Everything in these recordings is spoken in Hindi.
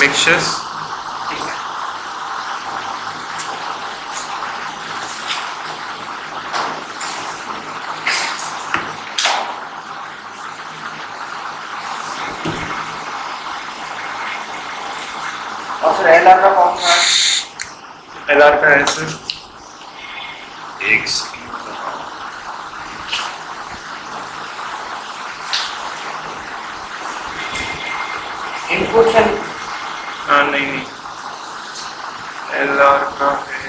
मिक्सचर्स ठीक है। और सर एल आर का फॉर्म क्या है? LR का है सर, एक सेकंड। इनपुट है। हाँ नहीं, LR का है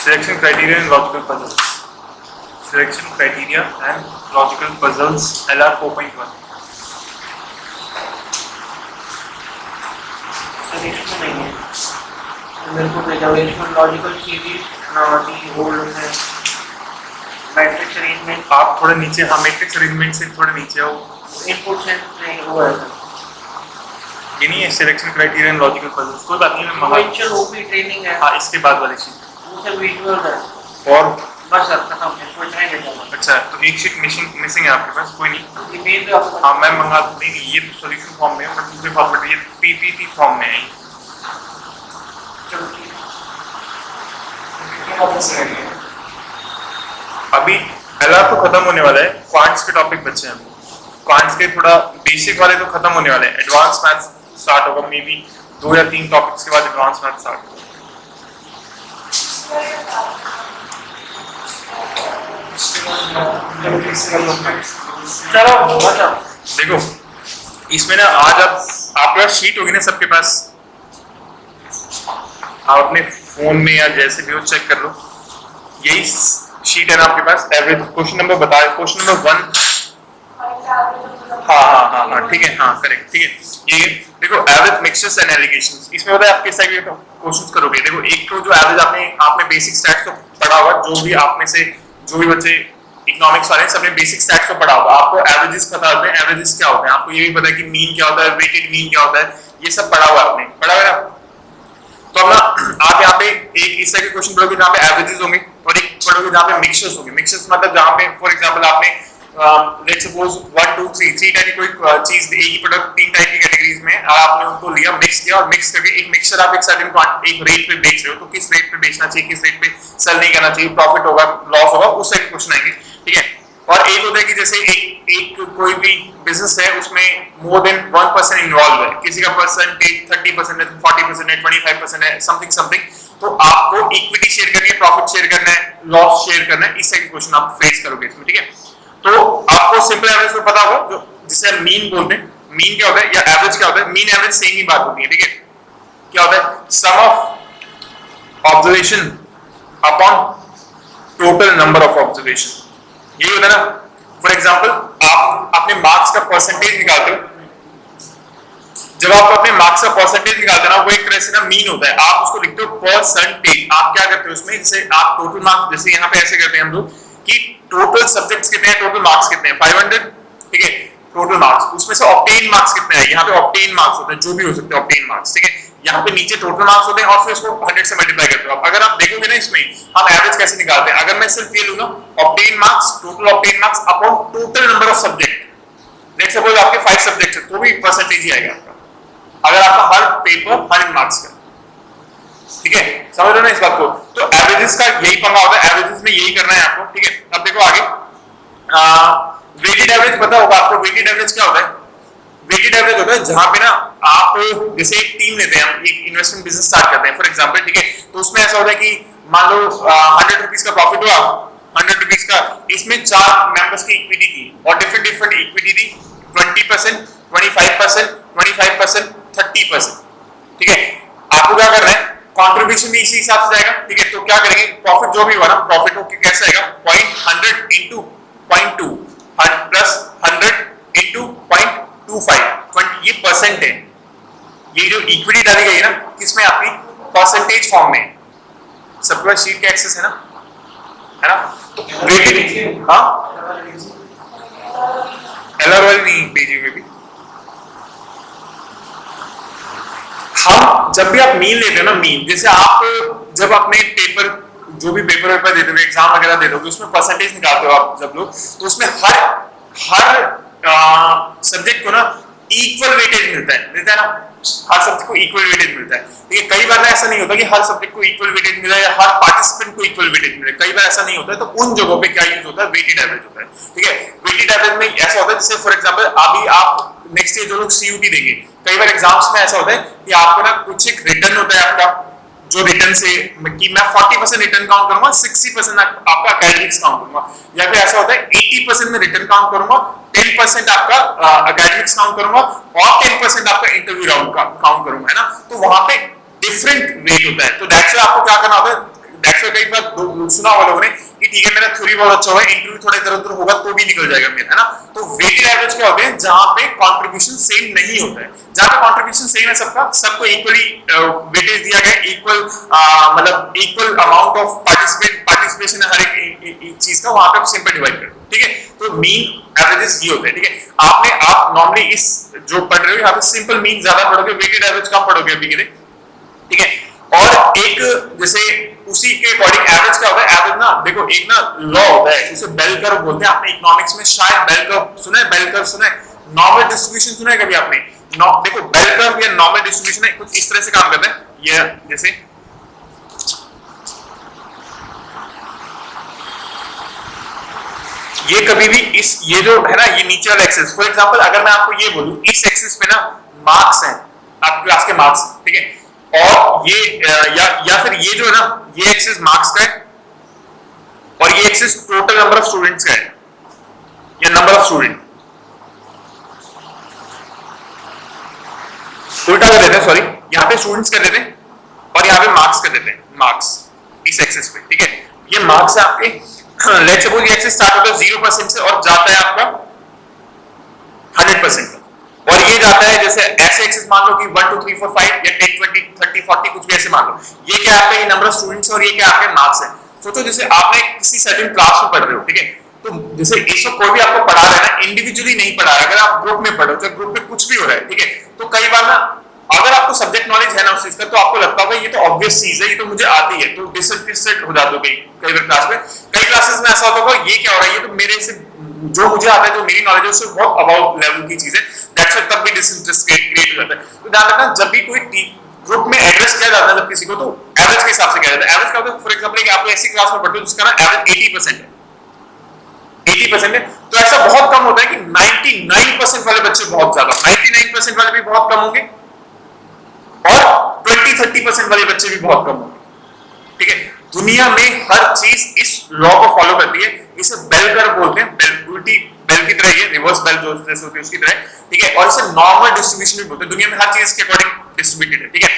Selection criteria and logical puzzles. Selection criteria and logical puzzles, LR 4.1. इसमें नहीं है, मेरे को रिजर्वेशन लॉजिकल सीरीज दी होल्ड है मैट्रिक्स अरेंजमेंट। आप थोड़े नीचे, हाँ मैट्रिक्स अरेंजमेंट से थोड़े नीचे हो। इनपुट से नहीं वो है ये नहीं है selection criteria and logical puzzles, कोई बात नहीं, मैं मंगा। सिक्वेंशियल ओपी ट्रेनिंग है। हाँ इसके बाद वाली शीट वो सब विजुअल है और बस सर खत्म है, कोई नहीं भेजा। अच्छा तो एक शीट मिसिंग है आपके पास, कोई नहीं। ईमेल पे आपको हाँ मैं मंगा दूँ। नहीं ये तो सॉल्यूशन फॉर्म में है, बट दूसरे फॉर्मेट ये पीपीटी फॉर्म में है। चलो ठीक है। अभी LR तो खत्म होने वाला है, क्वांट्स के टॉपिक बचे हैं। क्वांट्स के थोड़ा बेसिक वाले तो खत्म होने वाले हैं, एडवांस मैथ्स स्टार्ट होगा, मे बी 2 या 3 टॉपिक्स के बाद एडवांस मैथ्स स्टार्ट होगा। चलो बताओ। देखो इसमें ना आज आपके पास शीट होगी ना सबके पास, आप अपने फोन में या जैसे भी हो चेक कर लो। यही शीट है ना आपके पास, एवरेज क्वेश्चन नंबर बताए, क्वेश्चन नंबर 1। हाँ ठीक है, हाँ करेक्ट, ठीक है। ये देखो एवरेज मिक्सचर्स एंड एलिगेशंस, इसमें होता है आप किस टाइप के क्वेश्चंस करोगे। देखो एक तो जो एवरेज आपने बेसिक स्टैट्स को पढ़ा होगा, जो भी आप में से जो भी बच्चे इकोनॉमिक्स वाले सबने बेसिक स्टैट्स को पढ़ा होगा, आपको एवरेजेस पता होते हैं। एवरेजेस क्या होते हैं आपको ये भी पता है कि मीन क्या होता है, वेटेड मीन क्या होता है, ये सब पढ़ा हुआ आपने, पढ़ा हुआ है ना। तो अब ना आप यहाँ पे एक इस तरह के क्वेश्चन पढ़ोगे जहाँ पे एवरेजेस होंगे, और एक पढ़ोगे जहाँ पे मिक्सचर्स होंगे। मिक्सचर्स मतलब जहाँ पे फॉर एग्जांपल आपने लेट्स सपोज 1 2 3 टाइप की कोई चीज, एक ही प्रोडक्ट 3 टाइप की कैटेगरीज में आपने उनको लिया, मिक्स किया, और मिक्स करके एक मिक्सचर आप एक सर्टेन एक रेट पे बेच रहे हो, तो किस रेट पे बेचना चाहिए, किस रेट पे सेल नहीं करना चाहिए, प्रॉफिट होगा लॉस होगा, उस टाइप के क्वेश्चन आएंगे, ठीक है। और एक होता है कि जैसे एक कोई भी बिजनेस है उसमें मोर देन 1% इन्वॉल्व है, किसी का परसेंटेज 30% है, 40% है, 25% है, समथिंग, तो आपको इक्विटी शेयर करनी है, प्रॉफिट शेयर करना है, लॉस शेयर करना है, इस तरह के क्वेश्चन आप फेस करोगे इसमें, ठीक है। तो आपको सिंपल एवरेज में पता होगा, जो जिसे हम मीन बोलते हैं। मीन क्या होता है या एवरेज क्या होता है? मीन एवरेज सेम ही बात होती है, ठीक है। क्या होता है? Sum of observation upon total number of observation, यही होता है ना। फॉर एग्जांपल आप अपने मार्क्स का परसेंटेज निकालते हो, जब आप अपने मार्क्स का परसेंटेज निकालते हो ना, वो एक तरह से ना मीन होता है, आप उसको लिखते हो परसेंटेज। आप क्या करते हो उसमें, जैसे आप टोटल मार्क्स, जैसे यहाँ पे ऐसे करते हैं हम लोग कि टोटल सब्जेक्ट्स कितने हैं, टोटल मार्क्स कितने हैं, 500, ठीक है, टोटल मार्क्स, उसमें से ऑब्टेन मार्क्स कितने हैं, यहाँ पे ऑब्टेन मार्क्स होते हैं, जो भी हो सकते हैं ऑब्टेन मार्क्स, ठीक है। यहाँ पे नीचे टोटल मार्क्स होते हैं, और फिर इसको 100 से मल्टीप्लाई करते हो। अगर आप देखोगे ना इसमें हम एवरेज कैसे निकालते हैं, अगर मैं सिर्फ ये लूँ ना, obtain marks, total obtain marks upon total number of subject, let's suppose आपके 5 सब्जेक्ट है, तो भी परसेंटेज ही आएगा आपका, अगर आपका हर पेपर 100 मार्क्स का, ठीक है। समझ रहे हो ना इस बात को? तो एवरेजेस का यही पंगा होता है, एवरेजेस में यही करना है आपको, ठीक है। अब देखो आगे, वेटेड एवरेज पता होगा आपको। वेटेड एवरेज क्या होता है? वेटेड एवरेज होता है जहां पे ना आप जैसे एक टीम लेते हैं, हम एक इन्वेस्टमेंट बिजनेस स्टार्ट करते हैं फॉर एग्जांपल, ठीक है। तो उसमें ऐसा होता है कि मान लो 100 रुपीस का प्रॉफिट हुआ, 100 रुपीस का, इसमें 4 मेंबर्स की इक्विटी थी, और डिफरेंट इक्विटी थी, 20%, 25%, 25%, 30%, ठीक है। आपको क्या करना है, कंट्रीब्यूशन भी इसी हिसाब से जाएगा, ठीक है। तो क्या करेंगे, प्रॉफिट जो भी हुआ ना, प्रॉफिट होके कैसे आएगा, 0.100 into 0.2 प्लस 100 into 0.25, ये परसेंट है। ये जो इक्विटी डाली गई है ना, किसमें, आपकी परसेंटेज फॉर्म में। सबके पास शीट का एक्सेस है ना, है ना। तो वेटेड, हाँ एलआर वाली नहीं भेजी हुई भी, जब भी आप मीन लेते हो ना, मीन जैसे आप जब अपने पेपर जो भी पेपर देते हो, एग्जाम वगैरह देते हो, उसमें परसेंटेज निकालते हो आप जब लोग, तो उसमें हर सब्जेक्ट को ना इक्वल वेटेज मिलता है ना, हर सब्जेक्ट को इक्वल वेटेज मिलता है। ठीक है, कई बार ऐसा नहीं होता कि हर सब्जेक्ट को इक्वल वेटेज मिला या हर पार्टिसिपेंट को इक्वल वेटेज मिले, कई बार ऐसा नहीं होता है। तो उन जगहों पे क्या यूज होता है, वेटेड एवरेज होता है। ठीक है, वेटेड एवरेज में ऐसा होता है जैसे फॉर एग्जांपल अभी आप नेक्स्ट ईयर जो लोग सीयूटी देंगे, कई बार एग्जाम्स में ऐसा होता है कि आपको ना कुछ एक रिटर्न होता है आपका, जो रिटर्न से कि मैं 40% रिटर्न काउंट करूंगा, 60% आपका एकेडमिक्स काउंट करूंगा, या फिर ऐसा होता है 80% में रिटर्न काउंट करूंगा, 10% आपका एकेडमिक्स काउंट करूंगा और 10% आपका इंटरव्यू राउंड का काउंट करूंगा, है ना। तो वहां पे डिफरेंट वेट होता है। तो दैट्स व्हाई आपको क्या करना होता है, दैट्स व्हाई कई बार सुना होगा लोगों ने कि ठीक है मेरा थ्योरी बहुत अच्छा हुआ है, इंटरव्यू थोड़ा इधर उधर होगा तो भी निकल जाएगा मेरा, है ना। तो वेटेड एवरेज क्या होते हैं, जहां पे कंट्रीब्यूशन सेम नहीं होता है, जहां पे कंट्रीब्यूशन सेम है सबका, सबको इक्वली वेटेज दिया गया, इक्वल मतलब इक्वल अमाउंट ऑफ पार्टिसिपेशन है हर एक चीज का, वहां पे सिंपल डिवाइड कर दो। ठीक है, तो मीन एवरेजेस ये होते हैं। ठीक है, आप नॉर्मली इस जो पढ़ रहे हो यहाँ पे सिंपल मीन ज्यादा पढ़ोगे, वेटेड एवरेज कम पढ़ोगे अभी के लिए। ठीक है, और एक जैसे उसी के अकॉर्डिंग एवरेज क्या होता है, एवरेज ना देखो एक ना लॉ होता है, उसे बेल कर्व बोलते हैं। आपने इकोनॉमिक्स में शायद बेल कर्व सुना है, बेल कर्व सुना है, नॉर्मल डिस्ट्रीब्यूशन सुना है कभी आपने? देखो बेल कर्व या नॉर्मल डिस्ट्रीब्यूशन है, कुछ इस तरह से काम करता है। ये जैसे ये कभी भी ये जो है ना, ये नीचे वाला एक्सिस, फॉर एग्जांपल अगर मैं आपको ये बोलूं इस एक्सिस पे ना मार्क्स हैं, आपकी क्लास के मार्क्स, ठीक है, और ये या फिर ये जो है ना, ये एक्सिस मार्क्स का है और ये axis total number of students का है, या नंबर ऑफ स्टूडेंट, उल्टा कर देते हैं, सॉरी, यहाँ पे स्टूडेंट्स कर देते हैं और यहाँ पे मार्क्स कर देते हैं, मार्क्स इस एक्सिस पे। ठीक है, ये मार्क्स है आपके, लेट्स सपोज ये एक्सिस स्टार्ट होता है 0% से और जाता है आपका 100% तक, और ये जाता है जैसे ऐसे एक्सिस मान लो कि 1 2 3 4 5 या 10 20 30 40 कुछ भी ऐसे मान लो। ये क्या आपका ये नंबर ऑफ स्टूडेंट्स और ये क्या आपके मार्क्स है। सोचो जैसे आपने किसी सर्टेन क्लास में पढ़ रहे हो, ठीक है, तो जैसे इस वक्त कोई भी आपको पढ़ा रहा है ना, इंडिविजुअली नहीं पढ़ा रहा है, अगर आप ग्रुप में पढ़ो तो ग्रुप में कुछ भी हो रहा है, ठीक है, तो कई बार ना अगर आपको सब्जेक्ट नॉलेज है ना उस चीज का, तो आपको लगता होगा ये तो ऑब्वियस चीज है, ये तो मुझे आती है, तो डिसइंटरेस्टेड हो जाते हो कई बार क्लास में। कई क्लासेस में ऐसा होता होगा ये क्या हो रहा है, ये तो मेरे से जो मुझे आता है, जो मेरी नॉलेज है उससे बहुत अबाउट लेवल की चीज है, दैट्स व्हाई तब भी डिसइंटरेस्ट क्रिएट हो जाता है। तो ध्यान रखना जब भी कोई ग्रुप में एड्रेस किया जाता है जब किसी को, तो एवरेज के हिसाब से किया जाता है। एवरेज क्या होता है, फॉर एग्जांपल आप ऐसी क्लास में पढ़ते हो जिसका ना एवरेज 80% है, 80% है, तो ऐसा बहुत कम होता है कि 99% वाले बच्चे बहुत ज्यादा, 99% वाले भी बहुत कम होंगे और 20-30% वाले बच्चे भी बहुत कम होंगे। ठीक है, दुनिया में हर चीज इस लॉ को फॉलो करती है, इसे बेल कर्व बोलते हैं, बेल उल्टी बेल की तरह, ये रिवर्स बेल जो जैसे होती है उसकी तरह। ठीक है, और इसे नॉर्मल डिस्ट्रीब्यूशन भी बोलते हैं, दुनिया में हर चीज के अकॉर्डिंग डिस्ट्रीब्यूटेड है। ठीक है,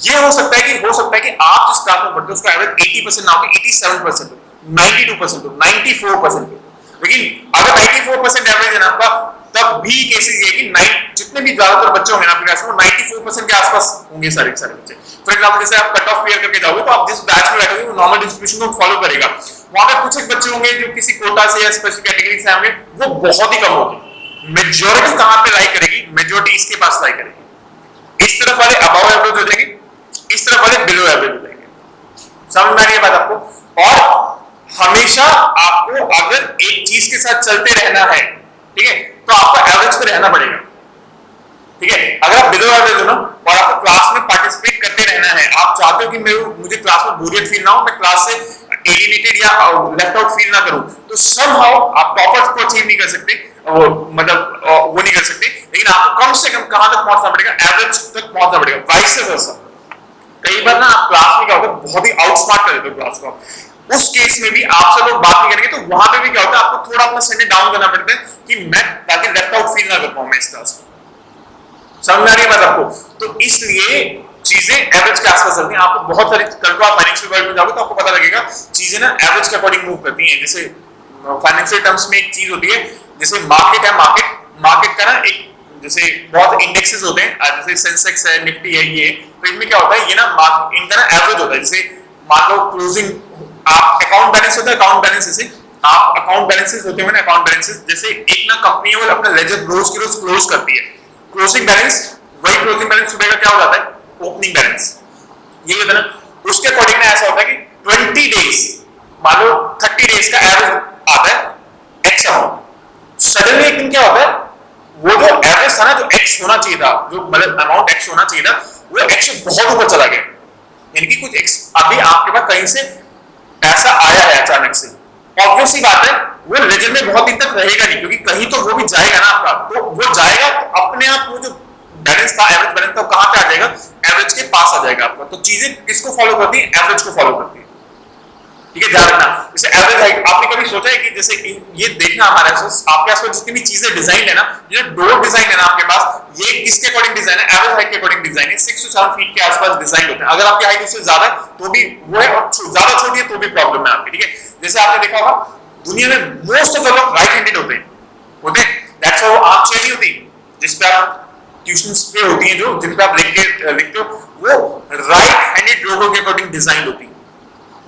ये हो सकता है कि आप जिस क्लास में पढ़ते हो उसका एवरेज 80% ना हो, 87% हो, 92% हो, 94% हो, लेकिन अगर 94% एवरेज है ना आपका, तब भी केसेस ये कि जितने भी ज्यादातर बच्चे होंगे ना आपकी क्लास में 94% के आसपास होंगे सारे बच्चे। फॉर एग्जांपल जैसे आप कट ऑफ क्लियर करके जाओगे तो आप जिस बैच में बैठोगे वो नॉर्मल डिस्ट्रीब्यूशन को फॉलो करेगा। वहां पे कुछ एक बच्चे होंगे जो किसी कोटा से या स्पेशल कैटेगरी से आएंगे, वो बहुत ही कम होंगे। मेजॉरिटी कहां पे लाई करेगी, मेजॉरिटी इसके पास लाई करेगी। इस तरफ वाले अबव एवरेज हो जाएंगे, इस तरफ वाले बिलो एवरेज हो जाएंगे। समझ में आ रही है बात आपको? और हमेशा आपको अगर एक चीज के साथ चलते रहना है, ठीक है, तो आपको एवरेज पे रहना पड़ेगा। ठीक है, अगर आप बिलो एवरेज हो ना और आपको क्लास में पार्टिसिपेट करते रहना है, आप चाहते हो कि मुझे क्लास में बोरियत फील ना हो, मैं क्लास से एलिनेटेड या लेफ्ट आउट फील ना करूं, तो समहाउ आप टॉपर्स को अचीव नहीं कर सकते, मतलब वो नहीं कर सकते, लेकिन आपको कम से कम कहां तक पहुंचना पड़ेगा, एवरेज तक पहुंचना पड़ेगा। वाइस वर्सा कई बार ना आप क्लास में क्या होता है, बहुत ही आउटस्मार्ट कर देते हो क्लास को, उस केस में भी आपसे लोग बात नहीं करेंगे, तो वहां पे भी क्या होता है, आपको थोड़ा अपना स्टैंडर्ड डाउन करना पड़ता है कि मैं ताकि लेफ्ट आउट फील ना कर पाऊं मैं इस क्लास में। समझ में आ रही है बात आपको? तो इसलिए चीजें एवरेज के आसपास चलती हैं। आपको बहुत सारी कल को आप फाइनेंशियल वर्ल्ड में जाओगे तो आपको पता लगेगा चीजें ना एवरेज के अकॉर्डिंग मूव करती हैं। जैसे फाइनेंशियल टर्म्स में एक चीज होती है, जैसे मार्केट है, मार्केट का ना एक जैसे बहुत इंडेक्सेस होते हैं, जैसे सेंसेक्स है, निफ्टी है, ये तो इनमें क्या होता है, ये ना इनका ना एवरेज होता है। जैसे मान लो क्लोजिंग आप अकाउंट बैलेंस होता है, अकाउंट बैलेंस जैसे आप अकाउंट बैलेंसेस होते हैं ना, अकाउंट बैलेंसेस जैसे एक ना कंपनी है वो अपना लेजर रोज की रोज क्लोज करती है, क्लोजिंग बैलेंस, वही क्लोजिंग बैलेंस सुबह का क्या हो जाता है, ओपनिंग बैलेंस, ये होता है ना, उसके अकॉर्डिंग में ऐसा होता है कि 20 डेज, मान लो 30 डेज का एवरेज आता है एक्स अमाउंट, सडनली एक दिन क्या होता है, वो जो एवरेज था ना, जो एक्स होना चाहिए था, जो मतलब अमाउंट एक्स होना चाहिए था, वो एक्स से बहुत ऊपर चला गया, यानी कि कुछ एक्स अभी आपके पास कहीं से पैसा आया है अचानक से, ऑब्वियस ही बात है वो लेजर में बहुत दिन तक रहेगा नहीं, क्योंकि कहीं तो वो भी जाएगा ना आपका, तो वो जाएगा तो अपने आप वो जो बैलेंस था, एवरेज बैलेंस था, कहां पे आ जाएगा, एवरेज के पास आ जाएगा आपका। तो चीजें किसको फॉलो करती है, एवरेज को फॉलो करती है, ठीक है, ध्यान रखना। जैसे एवरेज हाइट, आपने कभी सोचा है कि जैसे ये देखना हमारे आपके आसपास जितनी भी चीजें डिजाइन है ना, ये डोर डिजाइन है ना आपके पास, ये किसके अकॉर्डिंग डिजाइन है, एवरेज हाइट के अकॉर्डिंग डिजाइन है, 6 to 7 फीट के आसपास डिजाइन होते हैं। अगर आपकी हाइट उससे ज्यादा है तो भी वो है, और ज्यादा छोटी है तो भी प्रॉब्लम है आपकी, ठीक है। जैसे आपने देखा होगा दुनिया में मोस्ट ऑफ द लोग राइट हैंडेड होते हैं, दैट्स व्हाई आर्म चेयर नहीं होती जिस पे आप ट्यूशंस पे होती हैं, जो जिन पे आप लिखते हो, वो राइट हैंडेड लोगों के अकॉर्डिंग डिजाइन होती है,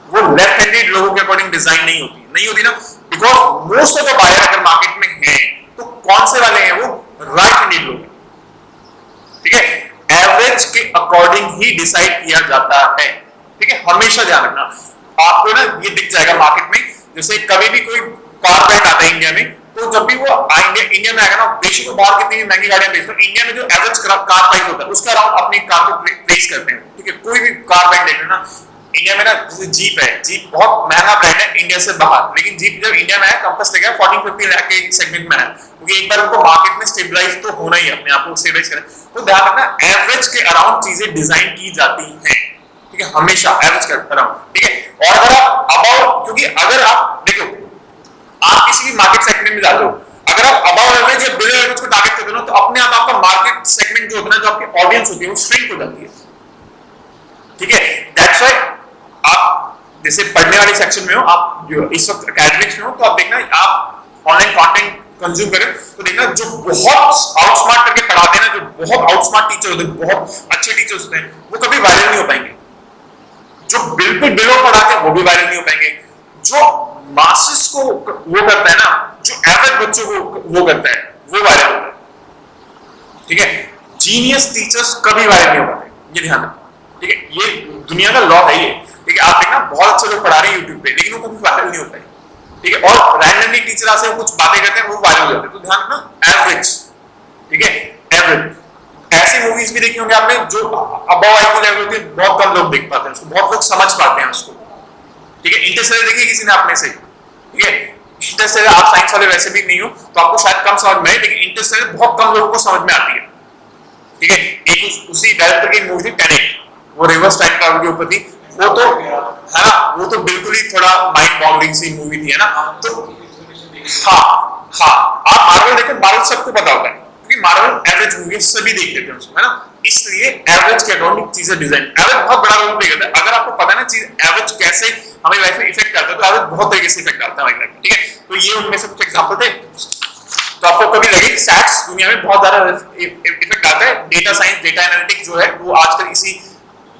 वो लेफ्ट हैंडेड लोगों के अकॉर्डिंग डिजाइन नहीं होती ना, because most of the buyer अगर मार्केट में हैं तो कौन से वाले हैं, वो राइट हैंडेड लोग हैं, ठीक है। एवरेज के अकॉर्डिंग ही डिसाइड किया जाता है, ठीक है, हमेशा ध्यान रखना। आपको ना ये दिख जाएगा मार्केट में, जैसे कभी भी कोई कार ब्रांड आता है इंडिया में, तो जब भी वो इंडिया में आएगा ना, बेशक बाहर कितनी भी महंगी गाड़ियां बेचते हैं, इंडिया में जो एवरेज कार प्राइस होता है उसके अराउंड अपनी कार को प्लेस करते हैं, ठीक है। कोई भी कार ब्रांड देख लेना इंडिया में ना, जैसे जीप है, जीप बहुत महंगा ब्रांड है इंडिया से बाहर, लेकिन जीप जब इंडिया में है कंपस लेगा 14-15 लाख के सेगमेंट में है, क्योंकि एक बार उनको मार्केट में स्टेबलाइज तो होना ही, अपने आप को स्टेबलाइज करना। तो ध्यान रखना एवरेज के अराउंड चीजें डिजाइन की जाती हैं, ठीक है, हमेशा एवरेज के अराउंड, ठीक है। और अगर आप अबाउट, क्योंकि अगर आप देखो आप किसी भी मार्केट सेगमेंट में जाते हो, अगर आप अबाउट एवरेज या बिलो एवरेज को टारगेट करते हो तो अपने आप आपका मार्केट सेगमेंट जो होता है, जो आपकी ऑडियंस होती है, वो श्रिंक हो जाती है, ठीक है। दैट्स व्हाई आप जैसे पढ़ने वाले सेक्शन में हो, आप जो इस वक्त एकेडमिक्स में हो, तो आप देखना आप ऑनलाइन कंटेंट कंज्यूम करें तो देखना जो बहुत आउटस्मार्ट करके पढ़ाते हैं ना, जो बहुत आउटस्मार्ट टीचर होते हैं, बहुत अच्छे टीचर्स होते हैं, वो कभी वायरल नहीं हो पाएंगे। जो बिल्कुल बिलो पढ़ाते हैं वो भी वायरल नहीं हो पाएंगे। जो मासेस को वो करता है ना, जो एवरेज बच्चों को वो करता है, वो वायरल होता है, ठीक है। जीनियस टीचर्स कभी वायरल नहीं हो पाते, ये ध्यान रखना, ठीक है। ये दुनिया का लॉ है ये, ठीक है। आप देखना बहुत अच्छे लोग पढ़ा रहे हैं यूट्यूब पे, लेकिन वो कभी वायरल नहीं होता है, ठीक है। और रैंडमली टीचर आसे कुछ बातें करते हैं, वो वायरल हो जाते हैं। तो ध्यान रखना एवरेज, ठीक है, एवरेज। ऐसी मूवीज भी देखी होंगी आपने जो अबव आईक्यू लेवल होती है, बहुत कम लोग देख पाते हैं उसको, बहुत लोग समझ पाते हैं उसको, ठीक है। इंटरस्टेलर देखी किसी ने आपने से, ठीक है। इंटरस्टेलर आप साइंस वाले वैसे भी नहीं हो तो आपको शायद कम समझ में आए, लेकिन इंटरस्टेलर बहुत कम लोगों को समझ में आती है, ठीक है। एक उसी डायरेक्टर की मूवी थी टेनेट, वो रिवर्स टाइम ट्रैवल के ऊपर थी, वो तो है ना, वो तो बिल्कुल ही थोड़ा माइंड बॉगलिंग सी मूवी थी, है ना। तो हाँ आप मार्वल देखो, मार्वल सबको पता होता है, क्योंकि मार्वल एवरेज मूवी सभी देख लेते हैं उसको, है ना। इसलिए एवरेज के अकॉर्डिंग चीजें डिजाइन, एवरेज बहुत बड़ा रोल प्ले करता है। अगर आपको पता है ना चीज एवरेज कैसे हमारी लाइफ में इफेक्ट करता है, तो एवरेज बहुत तरीके से इफेक्ट करता है हमारी लाइफ में, ठीक है। तो ये उनमें से कुछ एग्जांपल थे। तो आपको कभी लगे स्टैट्स दुनिया में बहुत ज्यादा इफेक्ट आता है, डेटा साइंस, डेटा एनालिटिक्स जो है वो आजकल इसी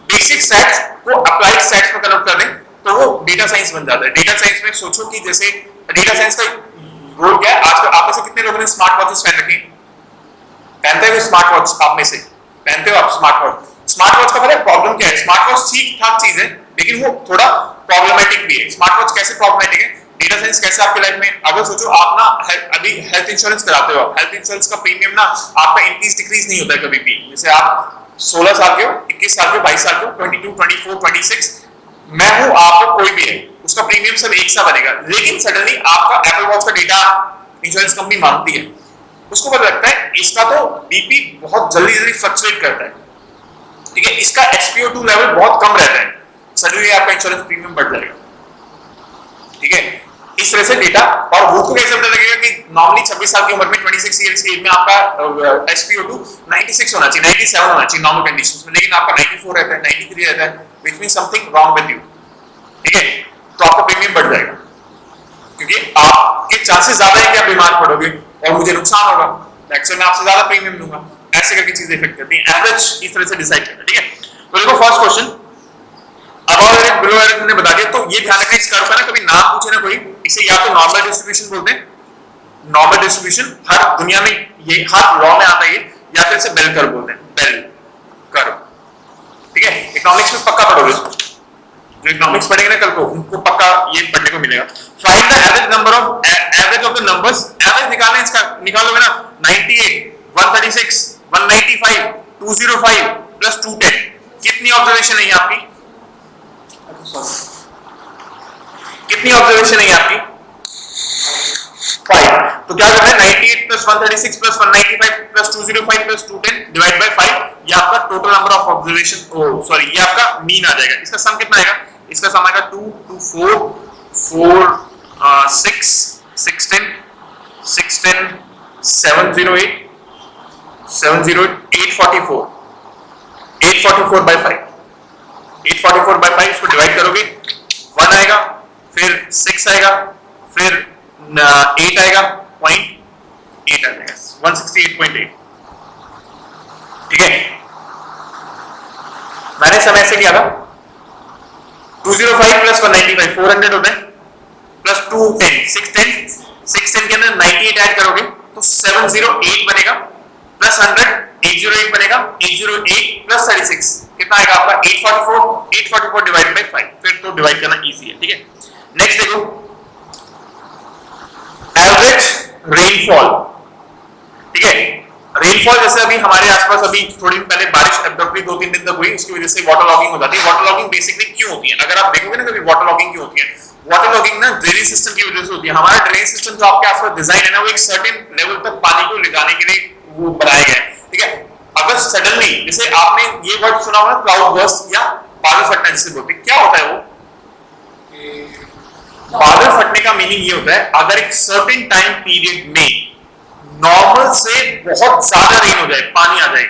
बेसिक स्टैट्स को अप्लाइड स्टैट्स में कन्वर्ट कर दें तो वो डेटा साइंस बन जाता है। डेटा साइंस में सोचो कि जैसे डेटा साइंस का रोल क्या है, आजकल आप में से कितने लोगों ने स्मार्ट वॉचेस पहन रखी, पहनते हो स्मार्ट वॉच, आप में से पहनते हो आप स्मार्ट वॉच। स्मार्ट वॉच का पता है प्रॉब्लम क्या है, स्मार्ट वॉच ठीक ठाक चीज है लेकिन वो थोड़ा प्रॉब्लमेटिक भी है। स्मार्ट वॉच कैसे प्रॉब्लमेटिक है, डेटा साइंस कैसे आपकी लाइफ में, अगर सोचो आप ना अभी हेल्थ इंश्योरेंस कराते हो, आप हेल्थ इंश्योरेंस का प्रीमियम ना आपका इंक्रीज डिक्रीज नहीं होता है कभी भी। जैसे आप 16 साल के हो, 21 साल के हो, 22 साल के हो, 22, 24, 26 मैं हूं, आप कोई भी है, उसका प्रीमियम सब एक सा बनेगा। लेकिन सडनली आपका एप्पल वॉच का डेटा इंश्योरेंस कंपनी मांगती है, उसको पता लगता है इसका तो बीपी बहुत जल्दी फ्लक्चुएट करता है, ठीक है, इसका SpO2 लेवल बहुत कम रहता है, सडनली आपका इंश्योरेंस प्रीमियम बढ़ जाएगा, ठीक है। इस तरह से डेटा, और वो को कैसे पता लगेगा कि नॉर्मली 26 साल की उम्र में 26 इयर्स की एज में आपका SpO2 96 होना चाहिए, 97 होना चाहिए नॉर्मल कंडीशंस में, लेकिन आपका 94 रहता है, 93 रहता है, which means something wrong with you, ठीक है। तो आपका प्रीमियम बढ़ जाएगा क्योंकि आपके चांसेस ज्यादा है कि आप बीमार पड़ोगे और मुझे नुकसान होगा, एक्चुअली मैं आपसे ज्यादा प्रीमियम दूंगा। ऐसे करके चीजें इफेक्ट करती हैं, एवरेज इस तरह से डिसाइड करना, ठीक है। तो देखो first question above average below average मैंने बता दिया। तो ये ध्यान रखना इस कर्व का ना कभी नाम पूछे ना कोई, इसे या तो नॉर्मल डिस्ट्रीब्यूशन बोलते हैं, नॉर्मल डिस्ट्रीब्यूशन हर दुनिया में ये हर लॉ में आता है ये, या फिर इसे बेल कर्व बोलते हैं, बेल कर्व, ठीक है, इकोनॉमिक्स में पक्का पढ़ोगे इसको, जो इकोनॉमिक्स पढ़ेंगे ना कल को उनको पक्का ये पढ़ने को मिलेगा। Find the average number of average of the numbers, average निकालना इसका निकालोगे ना 98 136 195 205 प्लस 210, कितनी ऑब्जर्वेशन है ये आपकी, कितनी ऑब्जर्वेशन है आपकी 5। तो क्या करना है 98 plus 136 plus 195 plus 205 plus 210 divide by 5, ये आपका total number of observation, oh sorry ये आपका मीन आ जाएगा। इसका सम कितना आएगा, इसका सम आएगा 2 2 4 4 6 6 10 6 10 708 708 844 844 by 5, 844 by 5 इसको डिवाइड करोगे 1 आएगा, फिर 6 आएगा, फिर 8 आएगा, 0.8 आ जाएगा 168.8। ठीक है, मैंने समय से किया था 205 प्लस 195 400 होता है, प्लस 210 610 610 के अंदर 98 ऐड करोगे तो 708 बनेगा, प्लस 100 808 बनेगा, 808 प्लस 36 कितना आएगा आपका 844 844 डिवाइड बाय 5, फिर तो डिवाइड करना इजी है। ठीक है, नेक्स्ट देखो एवरेज रेनफॉल। ठीक है, रेनफॉल जैसे अभी हमारे आसपास अभी थोड़ी दिन पहले बारिश अब्रप्टली 2-3 दिन तक हुई, उसकी वजह से वाटर लॉगिंग हो जाती है। वाटर लॉगिंग बेसिकली क्यों होती है, अगर आप देखोगे ना कभी वाटर लॉगिंग क्यों होती है, वाटर लॉगिंग ना ड्रेनेज सिस्टम की वजह से होती है। हमारा ड्रेनेज सिस्टम जो आपके आसपास डिजाइन है ना वो एक सर्टेन लेवल तक पानी को ले जाने के लिए वो बनाया गया है। ठीक है, अगर सडनली जैसे आपने ये वर्ड सुना होगा क्लाउड बर्स्ट या बादल फटना जिसे बोलते हैं, क्या होता है वो बादल फटने का मीनिंग ये होता है अगर एक सर्टेन टाइम पीरियड में नॉर्मल से बहुत ज्यादा रेन हो जाए, पानी आ जाए,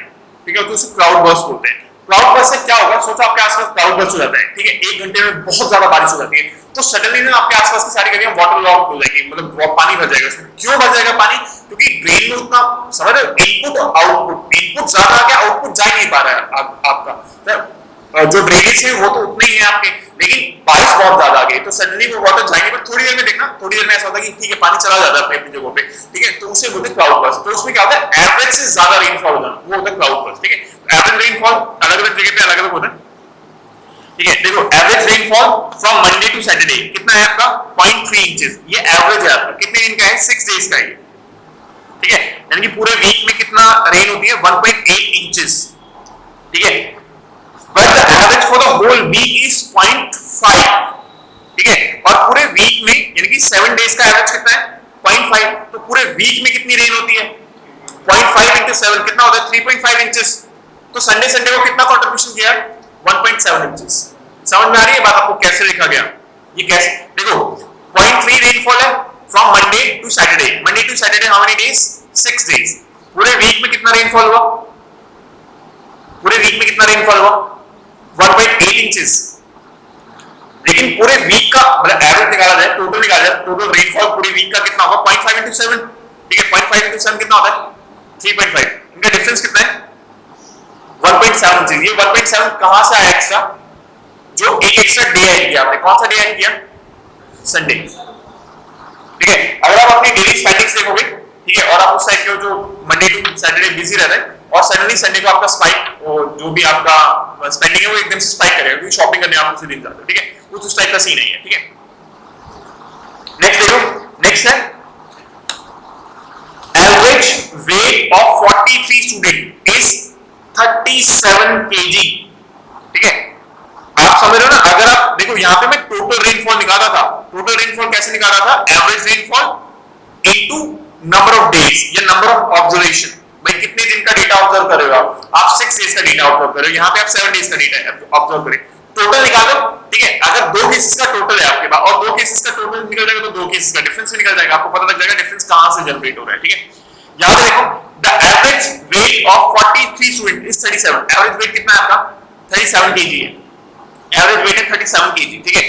ठीक है, तो उसे क्लाउड बर्स्ट बोलते हैं। क्लाउड बर्स्ट से क्या होगा, सोचो आपके आसपास क्लाउड बर्स्ट हो जाता है, ठीक है, 1 घंटे में बहुत ज्यादा बारिश हो जाती है, तो सडनली ना आपके आसपास की सारी गलियां वाटर लॉक हो जाएगी, मतलब पानी भर जाएगा उसमें। क्यों भर जाएगा पानी, क्योंकि ड्रेन में उतना समझ रहे हो इनपुट आउटपुट, इनपुट ज्यादा आ गया, आउटपुट जा नहीं पा रहा है आपका, जो ड्रेनेज है वो तो उतने ही है आपके, लेकिन बारिश बहुत ज्यादा आ गई तो सडनली वो वाटर जाएंगे, पर थोड़ी देर में देखना, थोड़ी देर में ऐसा होता है कि ठीक है पानी चला जाता है अपनी जगहों पे, ठीक है, तो उसे बोलते हैं क्लाउड बर्स्ट। तो उसमें क्या होता है एवरेज से ज्यादा रेनफॉल होना, वो होता है क्लाउड बर्स्ट। ठीक है, एवरेज रेनफॉल अलग-अलग जगह पे अलग-अलग होता है। ठीक है, देखो average rainfall from Monday to Saturday कितना है आपका 0.3 इंचेस, ये एवरेज है आपका, कितने दिन का है 6 डेज का है। ठीक है, यानी कि पूरे वीक में कितना रेन होती है 1.8 इंचेस। ठीक है, but the average for the whole week is 0.5। ठीक है, और पूरे वीक में यानी कि 7 डेज का एवरेज कितना है 0.5, तो पूरे वीक में कितनी रेन होती है 0.5 into 7 कितना होता है 3.5 इंचेस। तो संडे को कितना कंट्रीब्यूशन किया 1.7 इंचेस। समझ में आ रही है बात आपको कैसे लिखा गया, ये कैसे देखो 0.3 रेनफॉल है from Monday to Saturday, Monday to Saturday how many days 6 days. पूरे वीक में कितना रेनफॉल हुआ, पूरे वीक में कितना रेनफॉल हुआ 1.8 इंचेस। लेकिन पूरे वीक का मतलब एवरेज निकाला जाए, टोटल निकाला जाए, टोटल रेनफॉल पूरे वीक का कितना होगा 0.5 into 7। ठीक है, 0.5 into 7 कितना होता है 3.5, इनका डिफरेंस कितना है 1.7 इंचेस। ये 1.7 कहां से आया एक्स्ट्रा, जो एक एक्स्ट्रा डे ऐड किया आपने, कौन सा डे ऐड किया संडे। ठीक है, अगर आप अपनी डेली स्पेंडिंग्स देखोगे, ठीक है, और आप उस साइड के जो मंडे टू सैटरडे बिजी रहते हैं और सडनली संडे को आपका स्पाइक, जो भी आपका स्पेंडिंग है वो एकदम से स्पाइक करेगा क्योंकि शॉपिंग करने आप उसी दिन जाते हो। ठीक है, कुछ उस टाइप का सीन नहीं है। ठीक है, नेक्स्ट देखो, नेक्स्ट है average weight of 43 student is 37 kg। ठीक है, आप समझ रहे हो ना, अगर आप देखो यहाँ पे मैं टोटल रेनफॉल निकाला था, टोटल रेनफॉल कैसे निकाला था average rainfall into number of days या नंबर ऑफ ऑब्जर्वेशन, भाई कितने दिन का डेटा ऑब्जर्व कर रहे हो आप 6 डेज का डेटा ऑब्जर्व कर रहे हो, यहाँ पे आप 7 डेज का डेटा ऑब्जर्व करें, टोटल निकालो। ठीक है, अगर 2 केसेस का टोटल है आपके पास और 2 केसेस का टोटल निकल जाएगा तो 2 केसेस का डिफरेंस भी निकल जाएगा, आपको पता लग जाएगा डिफरेंस कहां से जनरेट हो रहा है। ठीक है, यहां पे देखो the average weight of 43 student is 37, average weight कितना है आपका 37 kg है, एवरेज वेट है 37 kg। ठीक है,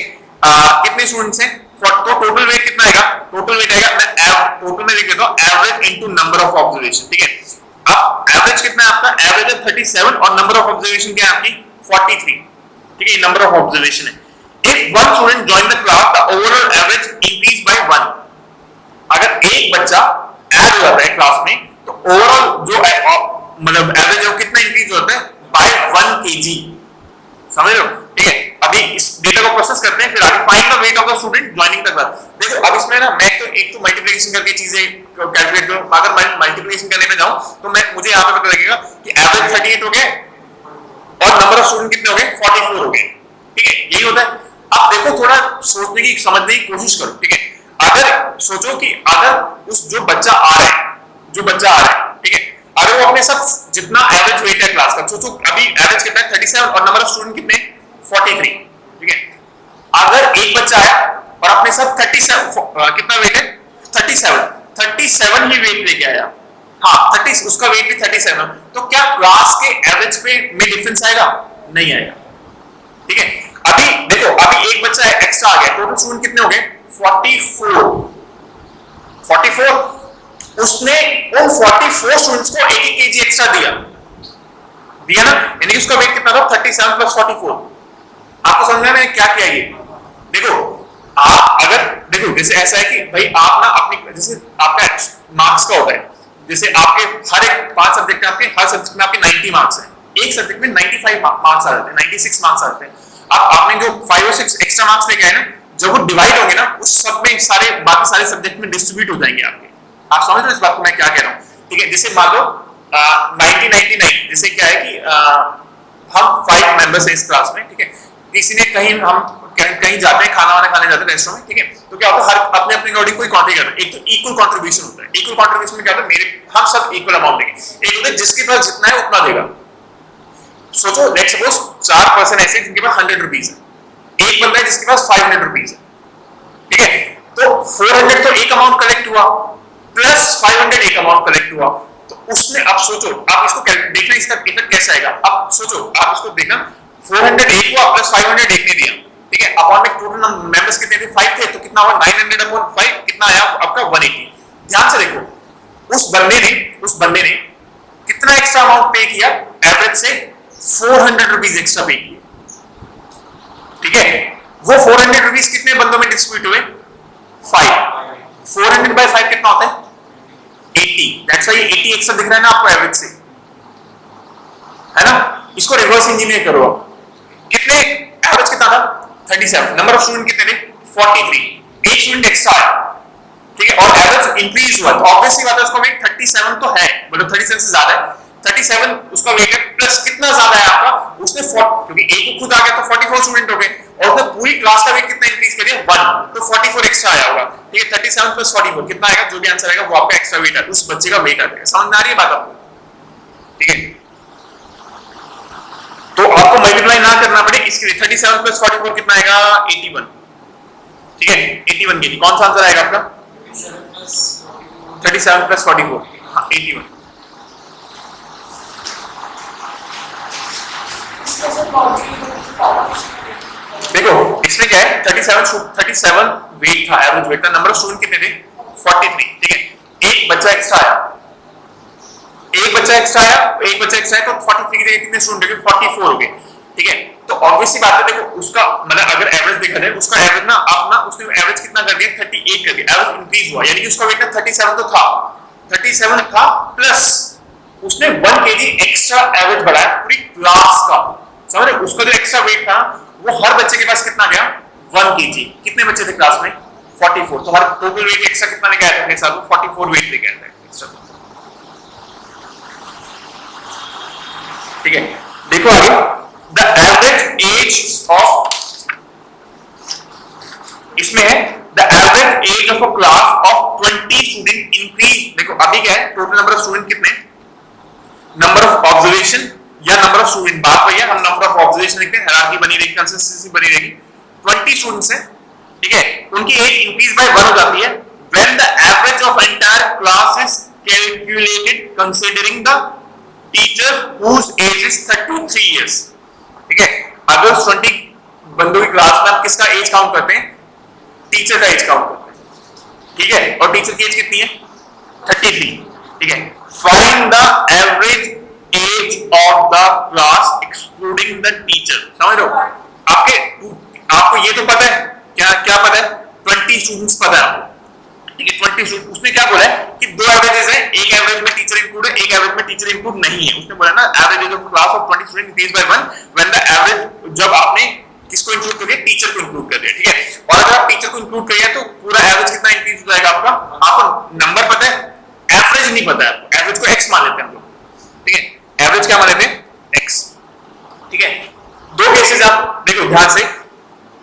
कितने स्टूडेंट्स हैं, तो टोटल वेट कितना आएगा, टोटल वेट आएगा, मैं टोटल में लिख देता हूं average into number of observation. ठीक है, अब एवरेज कितना है आपका, एवरेज है 37 और नंबर ऑफ ऑब्जर्वेशन क्या है आपकी 43। ठीक है, नंबर ऑफ ऑब्जर्वेशन है। If one student join the class the overall average increase by 1। अगर एक बच्चा ऐड हो जाता है क्लास में तो ओवरऑल जो मतलब एवरेज है वो कितना इंक्रीज होता है बाय 1 kg। समझ रहे हो? ठीक है, अभी इस डेटा को प्रोसेस करते हैं, फिर आगे find the weight of the student joining the class. देखो अब इसमें ना मैं तो एक तो मल्टीप्लिकेशन करके चीजें कैलकुलेट करूं, अगर मैं मल्टीप्लिकेशन करने में जाऊं तो मैं मुझे यहां पे पता लगेगा कि एवरेज 38 हो गए और नंबर ऑफ स्टूडेंट कितने हो गए 44 हो गए। ठीक है, यही होता है। अब देखो थोड़ा सोचने की समझने की कोशिश करो। ठीक है, अगर सोचो कि अगर उस जो बच्चा आ रहा है, ठीक है, अगर वो अपने सब जितना एवरेज वेट है क्लास का, सोचो अभी एवरेज कितना है 37 और नंबर ऑफ स्टूडेंट कितने 43। ठीक है, अगर एक बच्चा है और अपने सब 37 कितना वेट है 37 ही वेट लेके आया, हाँ 30 उसका वेट भी 37, तो क्या क्लास के एवरेज पे में डिफरेंस आएगा? नहीं आएगा। ठीक है, अभी देखो अभी एक बच्चा एक्स्ट्रा आ गया, टोटल स्टूडेंट कितने हो गए 44। उसने उन 44 स्टूडेंट्स को 1 केजी एक्स्ट्रा दिया ना, यानी कि उसका वेट कितना था 37 प्लस 44। आपको समझ में मैंने क्या किया? ये देखो आप अगर देखो जैसे ऐसा है कि भाई आप ना अपनी जैसे आपका मार्क्स का होता है, जैसे आपके हर एक 5 सब्जेक्ट में आपके हर सब्जेक्ट में आपके 90 मार्क्स हैं, एक सब्जेक्ट में 95 मार्क्स आ जाते हैं, 96 मार्क्स आते हैं। अब आपने जो 5 और 6 एक्स्ट्रा मार्क्स लेके आए ना, जब वो डिवाइड होंगे ना उस सब में सारे बाकी सारे सब्जेक्ट में डिस्ट्रीब्यूट हो जाएंगे आपके। आप समझ रहे हो इस बात को मैं क्या कह रहा हूं? ठीक है, जैसे मान लो 1999, जैसे क्या है कि हम 5 मेंबर्स हैं इस क्लास में। ठीक है, किसी ने कहीं जाते हैं, खाना वाना खाने जाते हैं रेस्टोरेंट में। ठीक है, तो क्या होता है हर अपने अपने अकॉर्डिंग कोई कंट्रीब्यूट करता है। एक तो इक्वल कंट्रीब्यूशन होता है। इक्वल कंट्रीब्यूशन में क्या होता है हम सब इक्वल अमाउंट देंगे। एक होता है जिसके पास जितना है उतना देगा। सोचो लेट्स सपोज 4 पर्सन ऐसे जिनके पास 100 रुपीस है, एक बंदा है जिसके पास 500 रुपीस है। ठीक है, तो 400 तो एक अमाउंट कलेक्ट हुआ प्लस 500 एक अमाउंट कलेक्ट हुआ, तो उसने अब सोचो आप इसको देखना इसका इफेक्ट कैसा आएगा। अब सोचो आप इसको देखना 400 एक हुआ प्लस 500 एक ने दिया। ठीक है, अपॉन में टोटल मेंबर्स कितने थे 5 थे, तो कितना हुआ 900 अपॉन 5 कितना आया आपका 180। ध्यान से देखो उस बंदे ने कितना एक्स्ट्रा अमाउंट पे किया, एवरेज से 400 रुपीस एक्स्ट्रा पे किया। ठीक है, वो 400 रुपीस कितने बंदों में डिस्ट्रीब्यूट हुए 5। 400 बाय 5 कितना होता है 80। दैट्स व्हाई 80 एक्स्ट्रा दिख रहा है ना आपको एवरेज से, है ना। इसको रिवर्स इंजीनियर करो आप, कितने एवरेज कितना था 37, नंबर ऑफ स्टूडेंट कितने थे 43, एक स्टूडेंट एक्स्ट्रा आया। ठीक है, और एवरेज इंक्रीज हुआ, तो ऑब्वियसली बात है उसका वेट 37 तो है, मतलब 37 से ज्यादा है। 37 उसका वेट है प्लस कितना ज्यादा है आपका, उसने क्योंकि एक को खुद आ गया तो 44 स्टूडेंट हो गए और उसने पूरी क्लास का वेट कितना इंक्रीज कर दिया 1, तो 44 एक्स्ट्रा आया होगा। ठीक है, 37 प्लस 44 कितना आएगा, जो भी आंसर आएगा वो आपका एक्स्ट्रा वेट है, उस बच्चे का वेट आ जाएगा। समझ में आ रही है बात आपको? ठीक है, तो आपको मल्टीप्लाई ना करना पड़े इसके लिए 37 प्लस 44 कितना आएगा 81। ठीक है, 81 के लिए कौन सा आंसर आएगा आपका 37 प्लस 44, हाँ 81। देखो इसमें क्या है 37 वेट था, एवरेज वेट था, नंबर ऑफ स्टूडेंट कितने थे 43। ठीक है, एक बच्चा एक्स्ट्रा आया तो 43 की जगह कितने स्टूडेंट हो गए 44 हो गए। ठीक है, तो ऑब्वियसली बात है देखो उसका मतलब अगर एवरेज देखा जाए उसका एवरेज ना आप ना उसने एवरेज कितना कर दिया 38 कर दिया, एवरेज इंक्रीज हुआ, यानी कि उसका वेट ना 37 तो था 37 था प्लस उसने 1 केजी एक्स्ट्रा एवरेज बढ़ाया पूरी क्लास का। समझ रहे, उसका जो एक्स्ट्रा वेट था वो हर बच्चे के पास कितना गया 1 केजी। कितने बच्चे थे क्लास में 44, तो हर टोटल वेट एक्स्ट्रा कितना लेके आया था अपने साथ, 44 वेट लेके आया था एक्स्ट्रा। ठीक है, देखो आगे द एवरेज एज ऑफ, इसमें है the average age of a class of 20 student increase. देखो अभी क्या है टोटल नंबर ऑफ स्टूडेंट कितने, नंबर ऑफ ऑब्जर्वेशन या नंबर ऑफ स्टूडेंट, बात वही है, हम नंबर ऑफ ऑब्जर्वेशन लिखते हैं, हायरार्की बनी रहेगी, कंसिस्टेंसी बनी रहेगी। 20 स्टूडेंट्स हैं, ठीक है, उनकी एज इंक्रीज बाय 1 हो जाती है when the average of entire class is calculated considering the teacher whose age is 33 years। ठीक है, अगर 20 बंदों की क्लास में आप किसका एज काउंट करते हैं, टीचर का एज काउंट करते हैं। ठीक है, और टीचर की एज कितनी है 33। ठीक है, find the average age of the class excluding the teacher. समझ लो आपको ये तो पता है, क्या क्या पता है 20 स्टूडेंट्स पता है आपको, ठीक है 20 स्टूडेंट, उसने क्या बोला है कि दो एवरेजेस है, एक एवरेज में टीचर इंक्लूड है, एक एवरेज में टीचर इंक्लूड नहीं है। उसने बोला ना average of class of 20 student increase by 1 when the average, जब आपने किसको इंक्लूड कर दिया, टीचर को इंक्लूड कर दिया, ठीक है। और अगर आप टीचर को इंक्लूड करिए तो पूरा एवरेज कितना इंक्रीज हो जाएगा आपका, आपको नंबर पता है, एवरेज नहीं पता है, एवरेज को x मान लेते हैं हम लोग, ठीक है, एवरेज क्या मान लेते हैं x, ठीक है। दो केसेस आप देखो ध्यान से,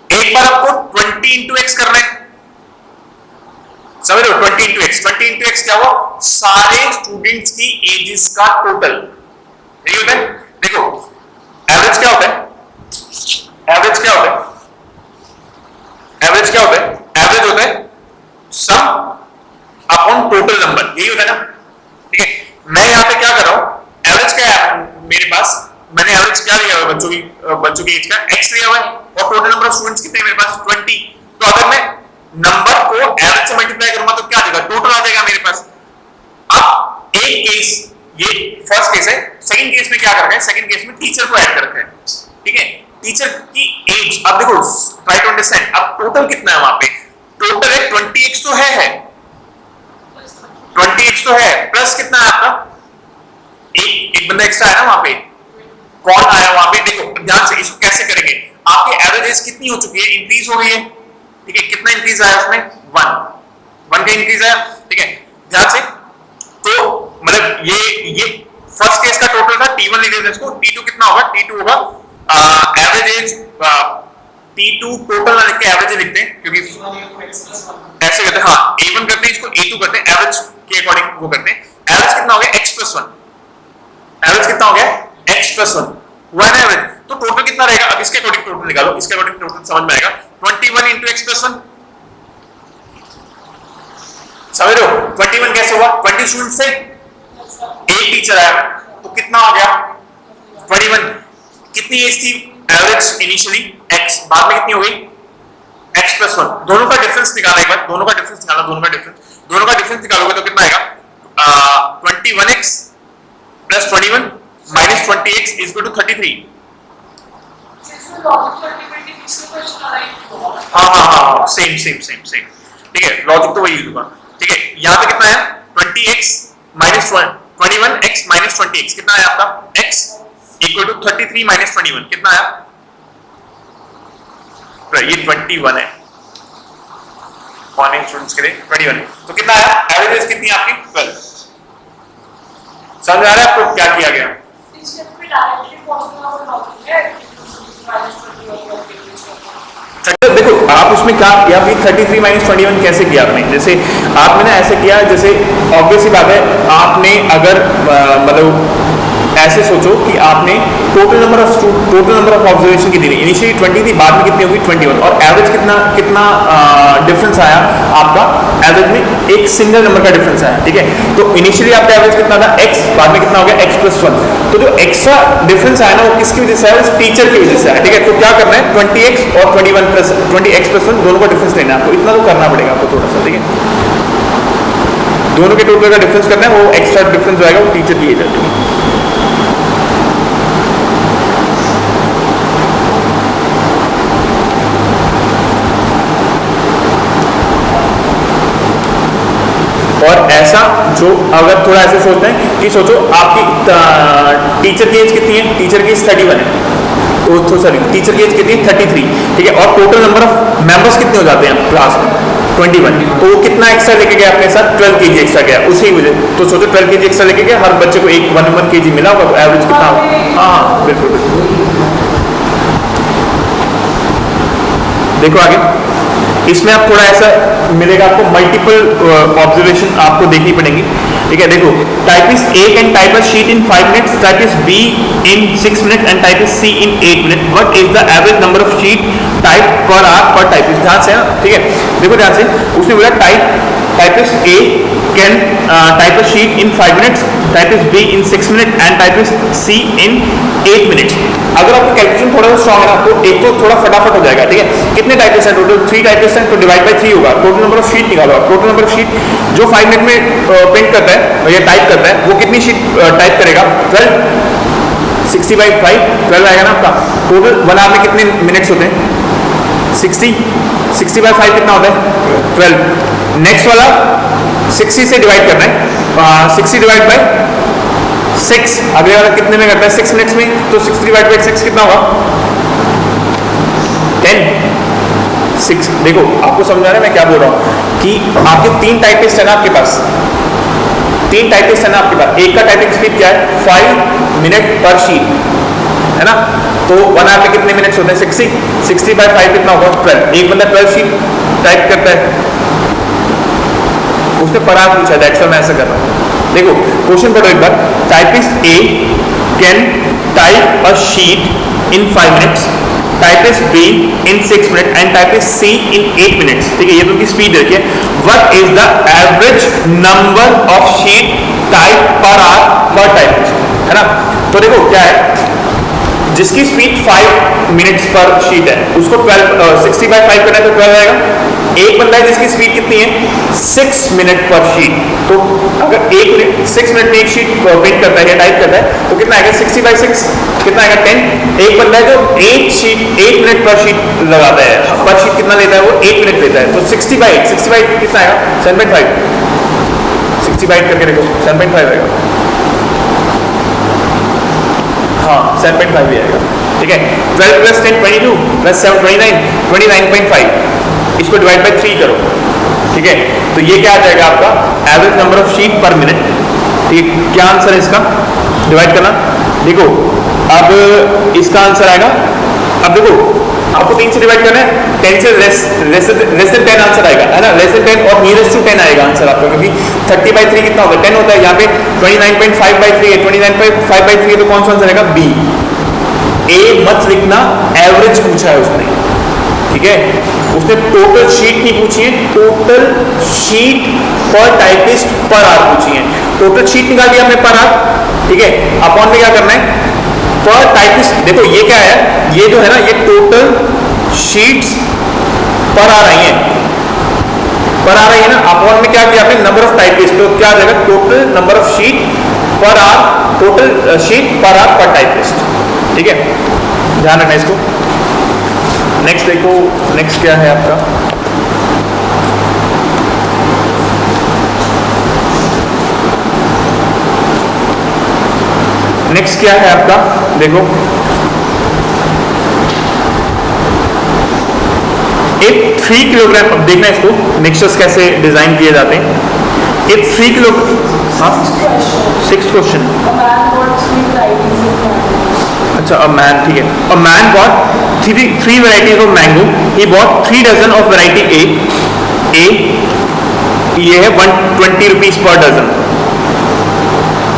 एक बार आपको 20 into x करना है, समझ रहे हो, 20 into x, 20 into x क्या हुआ, सारे स्टूडेंट्स की एजेस का टोटल, यही होता है। देखो एवरेज क्या होता है, एवरेज क्या होता है, एवरेज क्या होता है, एवरेज होता है सम अपॉन टोटल नंबर, यही होता है ना, ठीक है। मैं यहाँ पे क्या कर रहा हूं, एवरेज क्या है मेरे पास, मैंने एवरेज क्या लिया हुआ है बच्चों की एज का x लिया हुआ है, और टोटल नंबर ऑफ स्टूडेंट्स कितने हैं मेरे पास 20। तो अगर मैं नंबर को एवरेज से मल्टीप्लाई करूंगा तो क्या आ जाएगा, टोटल आ जाएगा मेरे पास। अब एक केस, ये फर्स्ट केस है, सेकंड केस में क्या कर रहे हैं, सेकंड केस में टीचर को ऐड कर रखे हैं, ठीक है, टीचर की एज। अब देखो ट्राई टू अंडरस्टैंड, अब टोटल कितना है वहां पे, टोटल है 20x तो है 20x तो है, प्लस कितना है आपका, एक बंदा एक्स्ट्रा है ना वहां पे, कौन आया वहां पे, देखो ध्यान से इसको कैसे करेंगे, आपकी एवरेज एज कितनी हो चुकी है, इंक्रीज हो गई है, ठीक है, कितना इंक्रीज आया उसमें 1 का इंक्रीज आया, ठीक है, ध्यान से। तो मतलब ये फर्स्ट केस का टोटल था, T1 ले लेते हैं इसको, T2 कितना होगा, T2 होगा एवरेज एज, T2 टोटल ना लिख के एवरेज लिखते हैं, क्योंकि ऐसे करते हैं, हाँ A1 करते हैं, इसको A2 करते हैं, एवरेज के अकॉर्डिंग वो करते हैं। एवरेज कितना हो गया x+1, एवरेज कितना हो गया x+1 हुआ है एवरेज, तो टोटल कितना रहेगा, अब इसके अकॉर्डिंग टोटल निकालो, इसके अकॉर्डिंग टोटल समझ में आएगा, 21 into x+1, समझ रहे हो 21 कैसे हुआ, 20 स्टूडेंट से एक टीचर आया तो कितना आ गया 21, कितनी एज थी एवरेज इनिशियली x, बाद में कितनी हो गई x+1, दोनों का डिफरेंस निकालना एक बार, दोनों का डिफरेंस निकालना, दोनों का डिफरेंस निकालोगे तो कितना आएगा 21x plus 21 minus 20x is equal to 33। हाँ सेम, ठीक है, लॉजिक तो वही यूज होगा, ठीक है। यहाँ पे कितना है 20x minus 21x minus 20x कितना है आपका, x equal to 33 minus 21 कितना है, तो ये 21 है, कौन है स्टूडेंट्स के लिए 21 है, तो कितना है एवरेज कितनी है आपकी 12। समझ आ रहा है आपको क्या किया गया, देखो आप उसमें क्या किया, 33 minus 21 कैसे किया आपने, जैसे आपने ना ऐसे किया, जैसे ऑब्वियस ही बात है, आपने अगर मतलब ऐसे सोचो कि आपने टोटल नंबर ऑफ ऑब्जर्वेशन कितनी थी, इनिशियली 20 थी, बाद में कितनी होगी 21, और एवरेज कितना डिफरेंस आया आपका, एवरेज में एक सिंगल नंबर का डिफरेंस आया, ठीक है। तो इनिशियली आपका एवरेज कितना था x, बाद में कितना हो गया x+1, तो जो एक्स्ट्रा डिफरेंस आया ना वो किसकी वजह से आया, उस टीचर की वजह से आया, ठीक है। तो क्या करना है 20x और 21 प्लस 20x+1 दोनों का डिफरेंस लेना है आपको, इतना तो करना पड़ेगा आपको थोड़ा सा, ठीक है, दोनों के टोटल का डिफरेंस करना है, वो एक्स्ट्रा डिफरेंस आएगा वो टीचर की एज है। और ऐसा जो अगर थोड़ा ऐसे सोचते हैं कि सोचो आपकी टीचर की एज कितनी है, टीचर की एज 31 है, तो सॉरी टीचर की एज कितनी है 33, ठीक है, और टोटल नंबर ऑफ मेंबर्स कितने हो जाते हैं क्लास में 21, तो वो कितना एक्स्ट्रा लेके गया अपने साथ 12 kg एक्स्ट्रा गया, उसी वजह, तो सोचो 12 kg एक्स्ट्रा लेके गया, हर बच्चे को 1 kg मिला होगा, तो एवरेज कितना होगा, हाँ बिल्कुल। देखो आगे इसमें आप थोड़ा ऐसा मिलेगा आपको, मल्टीपल ऑब्जर्वेशन आपको देखनी पड़ेंगी, ठीक है। देखो typist A can type a sheet in 5 minutes, typist B in 6 minutes and typist C in 8 minutes, what is the average number of sheet type per hour per typist, ध्यान से ना, ठीक है। देखो ध्यान से, उसने बोला typist A can type a sheet in 5 minutes, typist B in 6 minutes and typist C in 8 minutes। अगर आपको कैलकुलेशन थोड़ा सा स्ट्रांग है ना, तो एक तो थोड़ा फटाफट हो जाएगा, ठीक है। कितने टाइपिस्ट हैं टोटल, 3 टाइपिस्ट हैं, तो डिवाइड बाय 3 होगा, टोटल नंबर ऑफ शीट निकालो, टोटल नंबर ऑफ शीट जो 5 मिनट में प्रिंट करता है या टाइप करता है, वो कितनी शीट टाइप करेगा 12, 60/5 12 आएगा ना आपका। टोटल 1 आवर में कितने मिनट्स होते हैं 60/5 कितना होता है 12, नेक्स्ट वाला 60 से डिवाइड करना है, 60 डिवाइड बाय 6, अगले वाला कितने में करता है 6 मिनट्स में, तो 60 डिवाइड बाय 6 कितना होगा 10। 6 देखो आपको समझा रहा है मैं क्या बोल रहा हूँ कि आपके 3 टाइपिस्ट है ना आपके पास, 3 टाइपिस्ट है ना आपके पास, एक का टाइपिंग स्पीड क्या है 5 मिनट पर शीट है ना, तो 1 आवर में कितने मिनट्स होते हैं 60 बाय 5 कितना होगा 12, एक बंदा 12 शीट टाइप करता है, उसने पर आवर पूछा था, एक्सेल में ऐसा कर रहा है। देखो क्वेश्चन पढ़ो एक बार, typist A can type a sheet in 5 minutes, typist B in 6 minute and typist C in 8 minutes, ठीक है, ये तो उनकी स्पीड देखिए। What is the average number of sheet type per hour per typist, है ना, तो देखो क्या है, जिसकी स्पीड 5 मिनट्स पर शीट है उसको 60 बाय 5 करना है तो 12 आएगा। एक बंदा है जिसकी स्पीड कितनी है 6 मिनट पर शीट, तो अगर 6 मिनट में एक शीट प्रिंट करता है या टाइप करता है तो कितना आएगा 60 बाय 6 कितना आएगा 10। एक बंदा है जो 8 मिनट पर शीट लगाता है, पर शीट कितना लेता है वो 8 मिनट लेता है, तो 60 बाय 8 कितना आएगा 7.5, 60 बाय 8 करके देखो 7.5 आएगा, हाँ 7.5 भी आएगा, ठीक है। 12 प्लस 10 22 प्लस 7 29 इसको डिवाइड बाय 3 करो, ठीक है, तो ये क्या आ जाएगा आपका एवरेज नंबर ऑफ शीट पर मिनट, ठीक है। क्या आंसर है इसका डिवाइड करना, देखो अब इसका आंसर आएगा, अब देखो आपको 3 से डिवाइड करना है, 10 से लेस देन 10 आंसर आएगा, है ना, लेस देन 10 और नियरेस्ट टू 10 आएगा आंसर आपका, क्योंकि 30 बाई 3 कितना होगा 10 होता है, यहाँ पे 29.5 बाई 3 है, 29.5 बाई 3 है, तो कौन सा आंसर आएगा बी। ए मत लिखना, एवरेज पूछा है उसने, ठीक है, उसने टोटल शीट नहीं पूछी है, टोटल शीट पर टाइपिस्ट पर आवर पूछी है, टोटल शीट निकाल दिया हमने पर आवर, ठीक है, अपॉन में क्या करना है पर टाइपिस्ट, देखो ये क्या है, ये जो है ना ये टोटल शीट्स पर आ रही है ना, अपॉन में क्या किया आपने नंबर ऑफ टाइपिस्ट, तो क्या आ जाएगा total number of sheet per hour, total sheet पर आवर पर टाइपिस्ट, ठीक है, ध्यान रखना इसको। नेक्स्ट देखो, नेक्स्ट क्या है आपका, नेक्स्ट क्या है आपका, देखो एक 3 किलोग्राम, अब देखना इसको मिक्सचर्स कैसे डिजाइन किए जाते हैं। एक 3 किलो, हाँ 6th क्वेश्चन, अच्छा अ मैन, ठीक है, a man bought 3 varieties of mango, he bought 3 dozen of variety A, ये है 120 रुपीज पर डजन,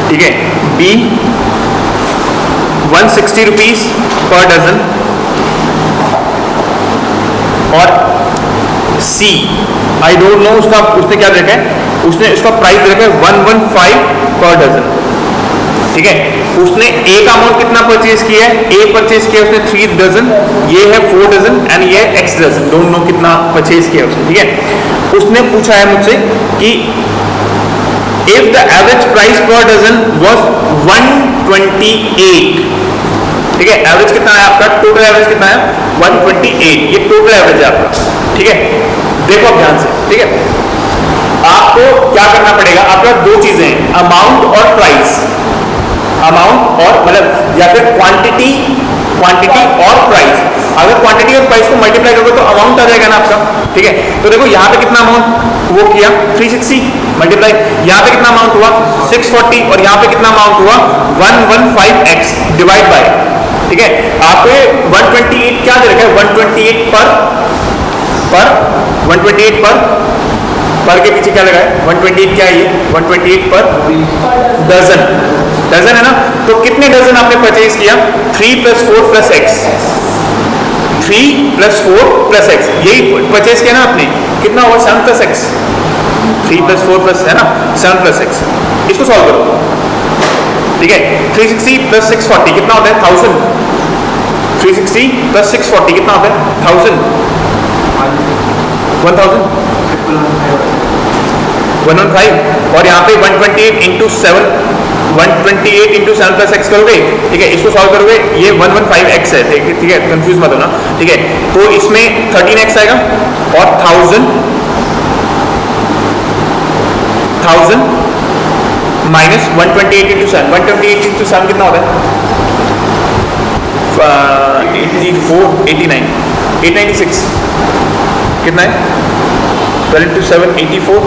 ठीक है, बी 160 रुपीज पर डजन, और सी आई डोंट नो उसका, उसने क्या रखा है, उसने इसका प्राइस रखा है 115 पर डजन, ठीक है। उसने ए का अमाउंट कितना परचेज किया है, ए परचेज किया उसने 3 डजन, ये है 4 डजन एंड ये है एक्स डजन, डोंट नो कितना परचेज किया उसने, ठीक है। उसने पूछा है मुझसे कि if the average price per dozen was 128, ठीक है, एवरेज कितना है आपका, टोटल एवरेज कितना है 128, ये टोटल एवरेज है आपका, ठीक है। देखो अब ध्यान से, ठीक है, आपको क्या करना पड़ेगा, आपका 2 चीजें हैं, अमाउंट और प्राइस, अमाउंट और मतलब या फिर क्वांटिटी और प्राइस, अगर क्वांटिटी और प्राइस को मल्टीप्लाई करोगे तो अमाउंट आ जाएगा ना आपका, ठीक है। तो देखो यहाँ पे कितना अमाउंट वो किया 360 मल्टीप्लाई, यहाँ पे कितना अमाउंट हुआ 640, और यहाँ पे कितना अमाउंट हुआ 115x डिवाइड बाय, ठीक है। आपको 128 क्या दे रखा है, 128 पर 128 पर के पीछे क्या लगा है 128, क्या है ये 128 पर डजन है ना, तो कितने डजन आपने परचेज किया 3 + 4 + x, 3 + 4 + x, यही परचेज किया ना आपने, कितना हुआ 7 + x, 3 + 4 + है ना 7 + x, इसको सॉल्व करो, ठीक है। 360 + 640 कितना होता है 1000, 360 + 640 कितना होता है 1000, 115, और यहाँ पे 128 × 7 × 7 + x करोगे, ठीक है, इसको सॉल्व करोगे, ये 115x है, ठीक है, कंफ्यूज मत होना, ठीक है। तो इसमें 13x आएगा और 1000 1000 माइनस 128 इंटू 7, 128 इंटू 7 कितना होता है? 84, 89, 896 कितना है? 12 इंटू 7, 84,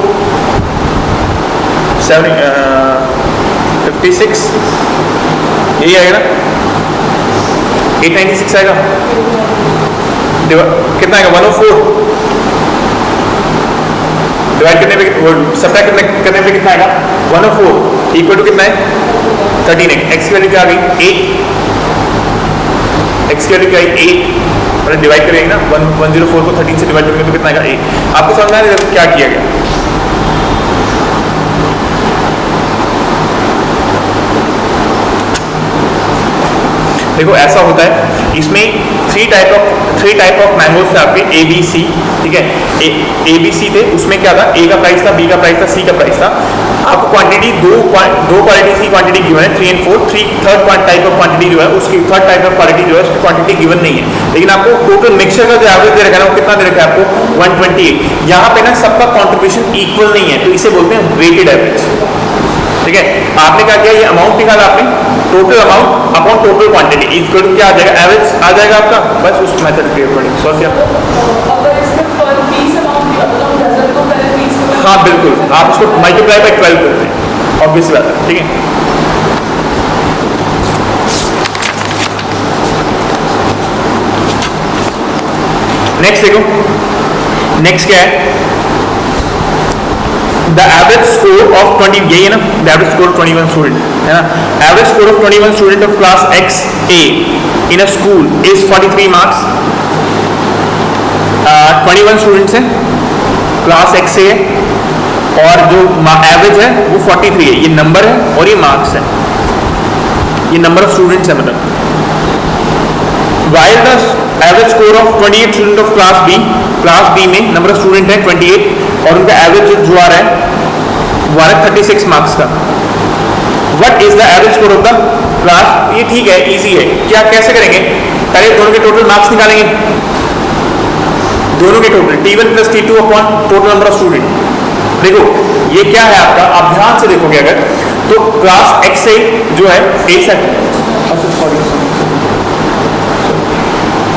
56, यही आएगा ना? 896 आएगा। कितना आएगा? 104 डिवाइड करने पे, सब्ट्रैक्ट करने पे कितना आएगा? 104 इक्वल टू कितना है? 13। एक्स की वैल्यू क्या आ गई? 8। एक्स की वैल्यू क्या है? 8। मतलब डिवाइड करेंगे ना 104 को 13 से डिवाइड करेंगे तो कितना आएगा? 8। आपको समझ में आ रहा है क्या किया गया? देखो ऐसा होता है, इसमें थ्री टाइप ऑफ मैंगोज थे आपके, ए बी सी, ठीक है? ए बी सी थे, उसमें क्या था? ए का प्राइस था, बी का प्राइस था, सी का प्राइस था। आपको क्वांटिटी दो क्वालिटीज की क्वांटिटी गिवन है, 3 और 4। थर्ड टाइप ऑफ क्वांटिटी जो है उसकी, थर्ड टाइप ऑफ क्वालिटी जो है उसकी क्वांटिटी गिवन नहीं है, लेकिन आपको टोटल मिक्सचर का जो एवरेज दे रखा है ना वो कितना दे रखा है आपको? 128। यहाँ पे ना सबका कॉन्ट्रीब्यूशन इक्वल नहीं है, तो इसे बोलते हैं वेटेड एवरेज, ठीक है? आपने क्या किया? ये अमाउंट निकाला आपने, total amount upon total quantity equal to क्या आ जाएगा? एवरेज आ जाएगा आपका। बस उस मेथड के अकॉर्डिंग सॉल्व किया। हाँ बिल्कुल, आप उसको मल्टीप्लाई बाय 12 करते हैं, ऑब्वियस बात है, ठीक है? नेक्स्ट देखो, नेक्स्ट क्या है? The average score of 20, यही है ना? The average score of 21 student है ना? Average score of 21 student of class X A in a school is 43 marks. 21 students हैं, क्लास X A है, और जो एवरेज है वो 43 है। ये नंबर है और ये मार्क्स है, ये नंबर ऑफ स्टूडेंट्स है मतलब। While the average score of 28 student of class B में नंबर ऑफ स्टूडेंट है 28 और उनका एवरेज जो आ रहा है वो आ रहा है 36 मार्क्स का। What is the average score of the class? ये ठीक है, इजी है। क्या कैसे करेंगे? पहले दोनों के टोटल मार्क्स निकालेंगे, दोनों के total T1 plus T2 upon total number of student. देखो ये क्या है आपका, आप ध्यान से देखोगे अगर तो क्लास X A जो है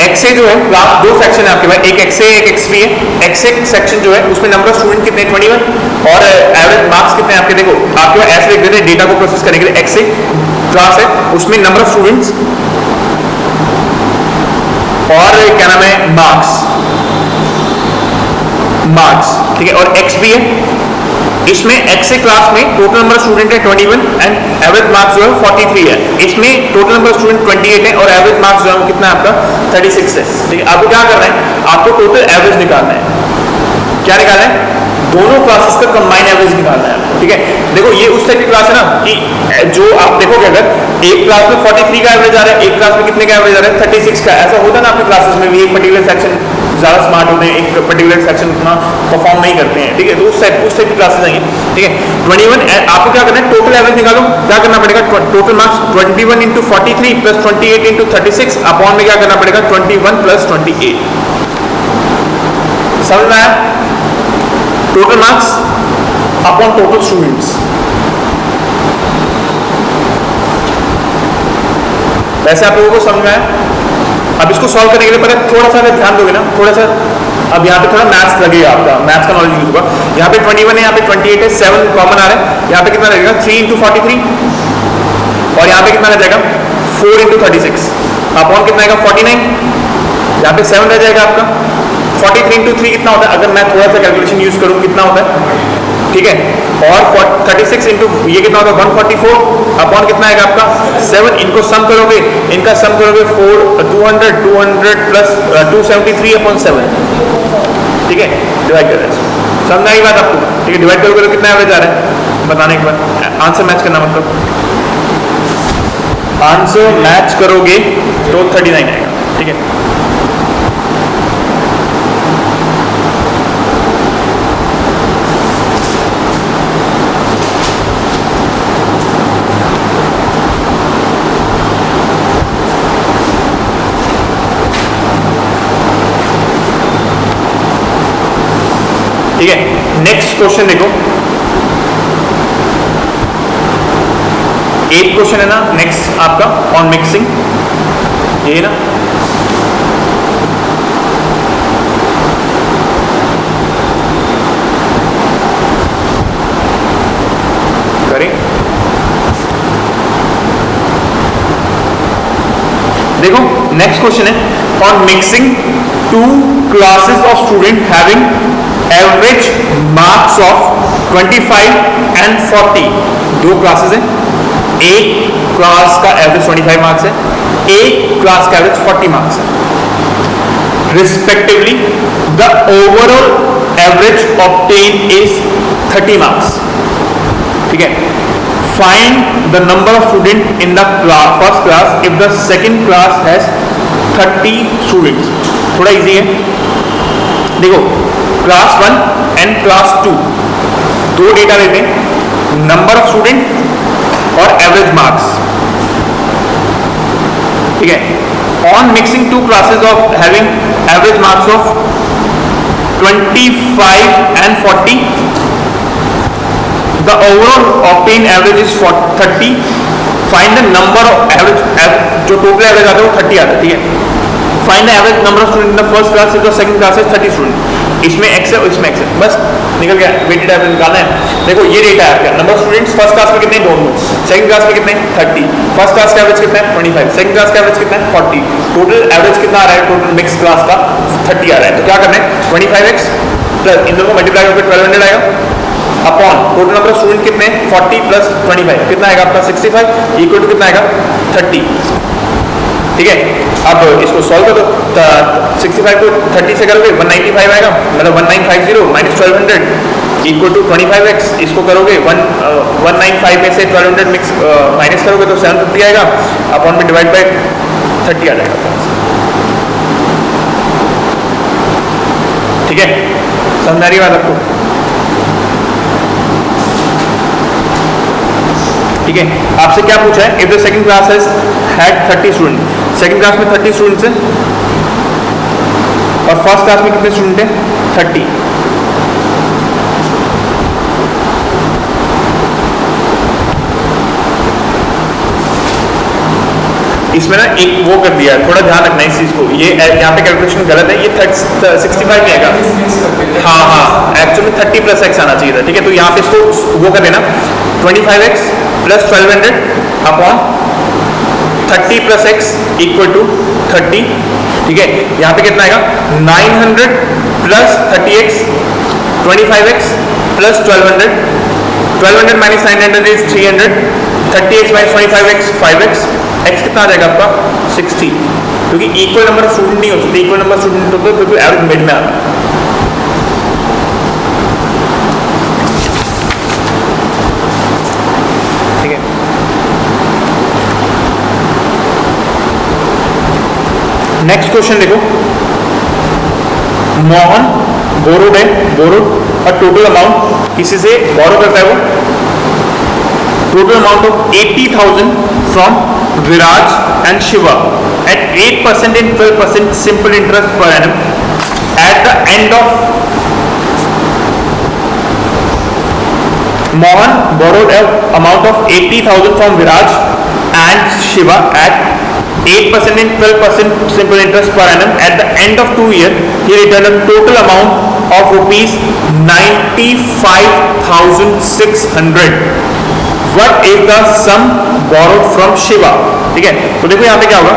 एक्स ए जो है क्लास, दो सेक्शन है आपके पास, एक एक्स ए एक एक्स बी है। एक्स ए सेक्शन जो है उसमें नंबर ऑफ स्टूडेंट कितने? 21 और एवरेज मार्क्स कितने आपके? देखो आपके पास ऐसे लिख देते हैं, डेटा को प्रोसेस करने के लिए एक्स ए क्लास है, उसमें नंबर ऑफ स्टूडेंट्स और क्या नाम है? मार्क्स, ठीक है? और एक्स बी है, इसमें एक्स ए क्लास में टोटल नंबर ऑफ स्टूडेंट है 21 एंड एवरेज मार्क्स जो है 43 है। इसमें टोटल नंबर ऑफ स्टूडेंट 28 है और एवरेज मार्क्स जो है कितना है आपका? 36 है, ठीक है? आपको क्या करना है? आपको टोटल एवरेज निकालना है। क्या निकालना है? दोनों क्लासेस का कंबाइन एवरेज निकालना है, ठीक है? देखो ये उस टाइप की क्लास है ना कि जो आप देखोगे अगर एक क्लास में 43 का एवरेज आ रहा है, एक क्लास में कितने का एवरेज आ रहा है? 36 का। ऐसा होता है ना आपकी क्लासेस में भी, एक पर्टिकुलर सेक्शन ज़्यादा स्मार्ट होते हैं, एक पर्टिकुलर सेक्शन उतना परफॉर्म नहीं करते हैं, ठीक है? तो उस टाइप की क्लासेस आएंगे, ठीक है? 21 आपको क्या करना है? टोटल एवरेज निकालो। क्या करना पड़ेगा? Total marks 21 into 43 plus 28 into 36 upon में क्या करना पड़ेगा? 21 प्लस 28। समझ में आया? Total marks upon total students. वैसे आप लोगों को समझ में आया? अब इसको सॉल्व करने के लिए पहले थोड़ा सा अगर ध्यान दोगे ना, थोड़ा सा अब यहाँ पे थोड़ा मैथ्स लगेगा, आपका मैथ्स का नॉलेज यूज होगा। यहाँ पे 21 है, यहाँ पे 28 है, 7 कॉमन आ रहा है, यहाँ पे कितना लगेगा? 3 इंटू 43 और यहाँ पे कितना रह जाएगा? 4 इंटू 36 अपॉन कितना आएगा? 49। यहाँ पे 7 रह जाएगा आपका। 43 इंटू 3 कितना होता है? अगर मैं थोड़ा सा कैलकुलेशन यूज करूँ कितना होता है, ठीक है? और 36 इंटू ये कितना होगा? 144 अपॉन कितना आएगा आपका? 7। इनको सम करोगे, इनका सम करोगे 200 प्लस 273 अपॉन 7, ठीक है? डिवाइड कर रहे हैं, समझ आई बात आपको? ठीक है, डिवाइड करोगे तो कितना एवरेज आ रहा है बताने के बाद आंसर मैच करना, मतलब आंसर मैच करोगे तो 39 आएगा, ठीक है? ठीक है, नेक्स्ट क्वेश्चन देखो। एक क्वेश्चन है ना नेक्स्ट आपका ऑन मिक्सिंग, ये ना करें। देखो नेक्स्ट क्वेश्चन है on mixing two classes of student having average marks of 25 and 40। दो क्लासेस हैं, एक क्लास का एवरेज 25 मार्क्स है, एक क्लास का एवरेज 40 मार्क्स है respectively. The overall average obtain is 30 marks. ठीक है, find the number of student in the first class if the second class has 30 students. थोड़ा इजी है, देखो क्लास 1 एंड क्लास 2 दो डेटा लेते हैं, नंबर ऑफ स्टूडेंट और एवरेज मार्क्स। ठीक है, on mixing two classes of having average marks of 25 and 40, the overall obtained average is 30. Find the number of average, जो टोटल एवरेज आता है वो 30 आता है। ठीक है, find the average number of student in the first class if the second class है 30 स्टूडेंट। इसमें एक्स है और इसमें एक्स है, बस निकल गया। वेटेड एवरेज निकालना है। देखो ये डेटा है आपका, number of students first class में कितने, दोनों। सेकंड क्लास में कितने, 30। फर्स्ट क्लास का एवरेज कितना है, 25। सेकंड क्लास का एवरेज कितना है, 40। टोटल एवरेज कितना आ रहा है, टोटल मिक्स क्लास का 30 आ रहा है। तो क्या करना है, 25x प्लस इन दोनों को मल्टीप्लाई करके 1200 आएगा upon total number of student कितने, 40 प्लस 25 कितना आएगा आपका 65 इक्वल टू कितना आएगा 30। ठीक है, अब इसको सॉल्व कर दो, 65 को 30 से करोगे 195 आएगा, मतलब 1950 माइनस 1200 इक्वल टू 25x। इसको करोगे 195 में से 1200 मिक्स माइनस करोगे तो 750 आएगा, अपॉन में डिवाइड बाय 30 आ जाएगा। ठीक है, समझ आ रही बात आपको? ठीक है, आपसे क्या पूछा है, if the second class has had 30 student, second class में 30 स्टूडेंट्स हैं और फर्स्ट क्लास में कितने स्टूडेंट हैं, 30। इसमें ना एक वो कर दिया है, थोड़ा ध्यान रखना इस चीज को, ये यहाँ पे कैलकुलेशन गलत है, ये 65 में आएगा। हाँ हाँ, एक्चुअली 30 प्लस एक्स आना चाहिए था। ठीक है, तो यहाँ पे इसको वो कर देना 25x plus 1200 upon 30 plus x equal to 30। ठीक है, यहाँ पे कितना आएगा 900 plus 30x 25x plus 1200 minus 900 is 300, 30x minus 25x 5x, x कितना आ जाएगा आपका 60, क्योंकि इक्वल नंबर ऑफ स्टूडेंट नहीं हो सकते, इक्वल नंबर स्टूडेंट होते तो बिल्कुल एवरेज मिड में आता है। ठीक है, नेक्स्ट क्वेश्चन देखो, मोहन बोरोड है, बोरोड और टोटल अमाउंट किसी से बोरो करता है वो, total amount of 80,000 from Viraj and Shiva at 8% and 12% simple interest per annum. At the end of Mohan borrowed an amount of 80,000 from Viraj and Shiva at 8% and 12% simple interest per annum. At the end of 2 years, he returned a total amount of rupees 95,600. What is the sum borrowed from Shiva? ठीक है, तो देखो यहाँ पे क्या होगा,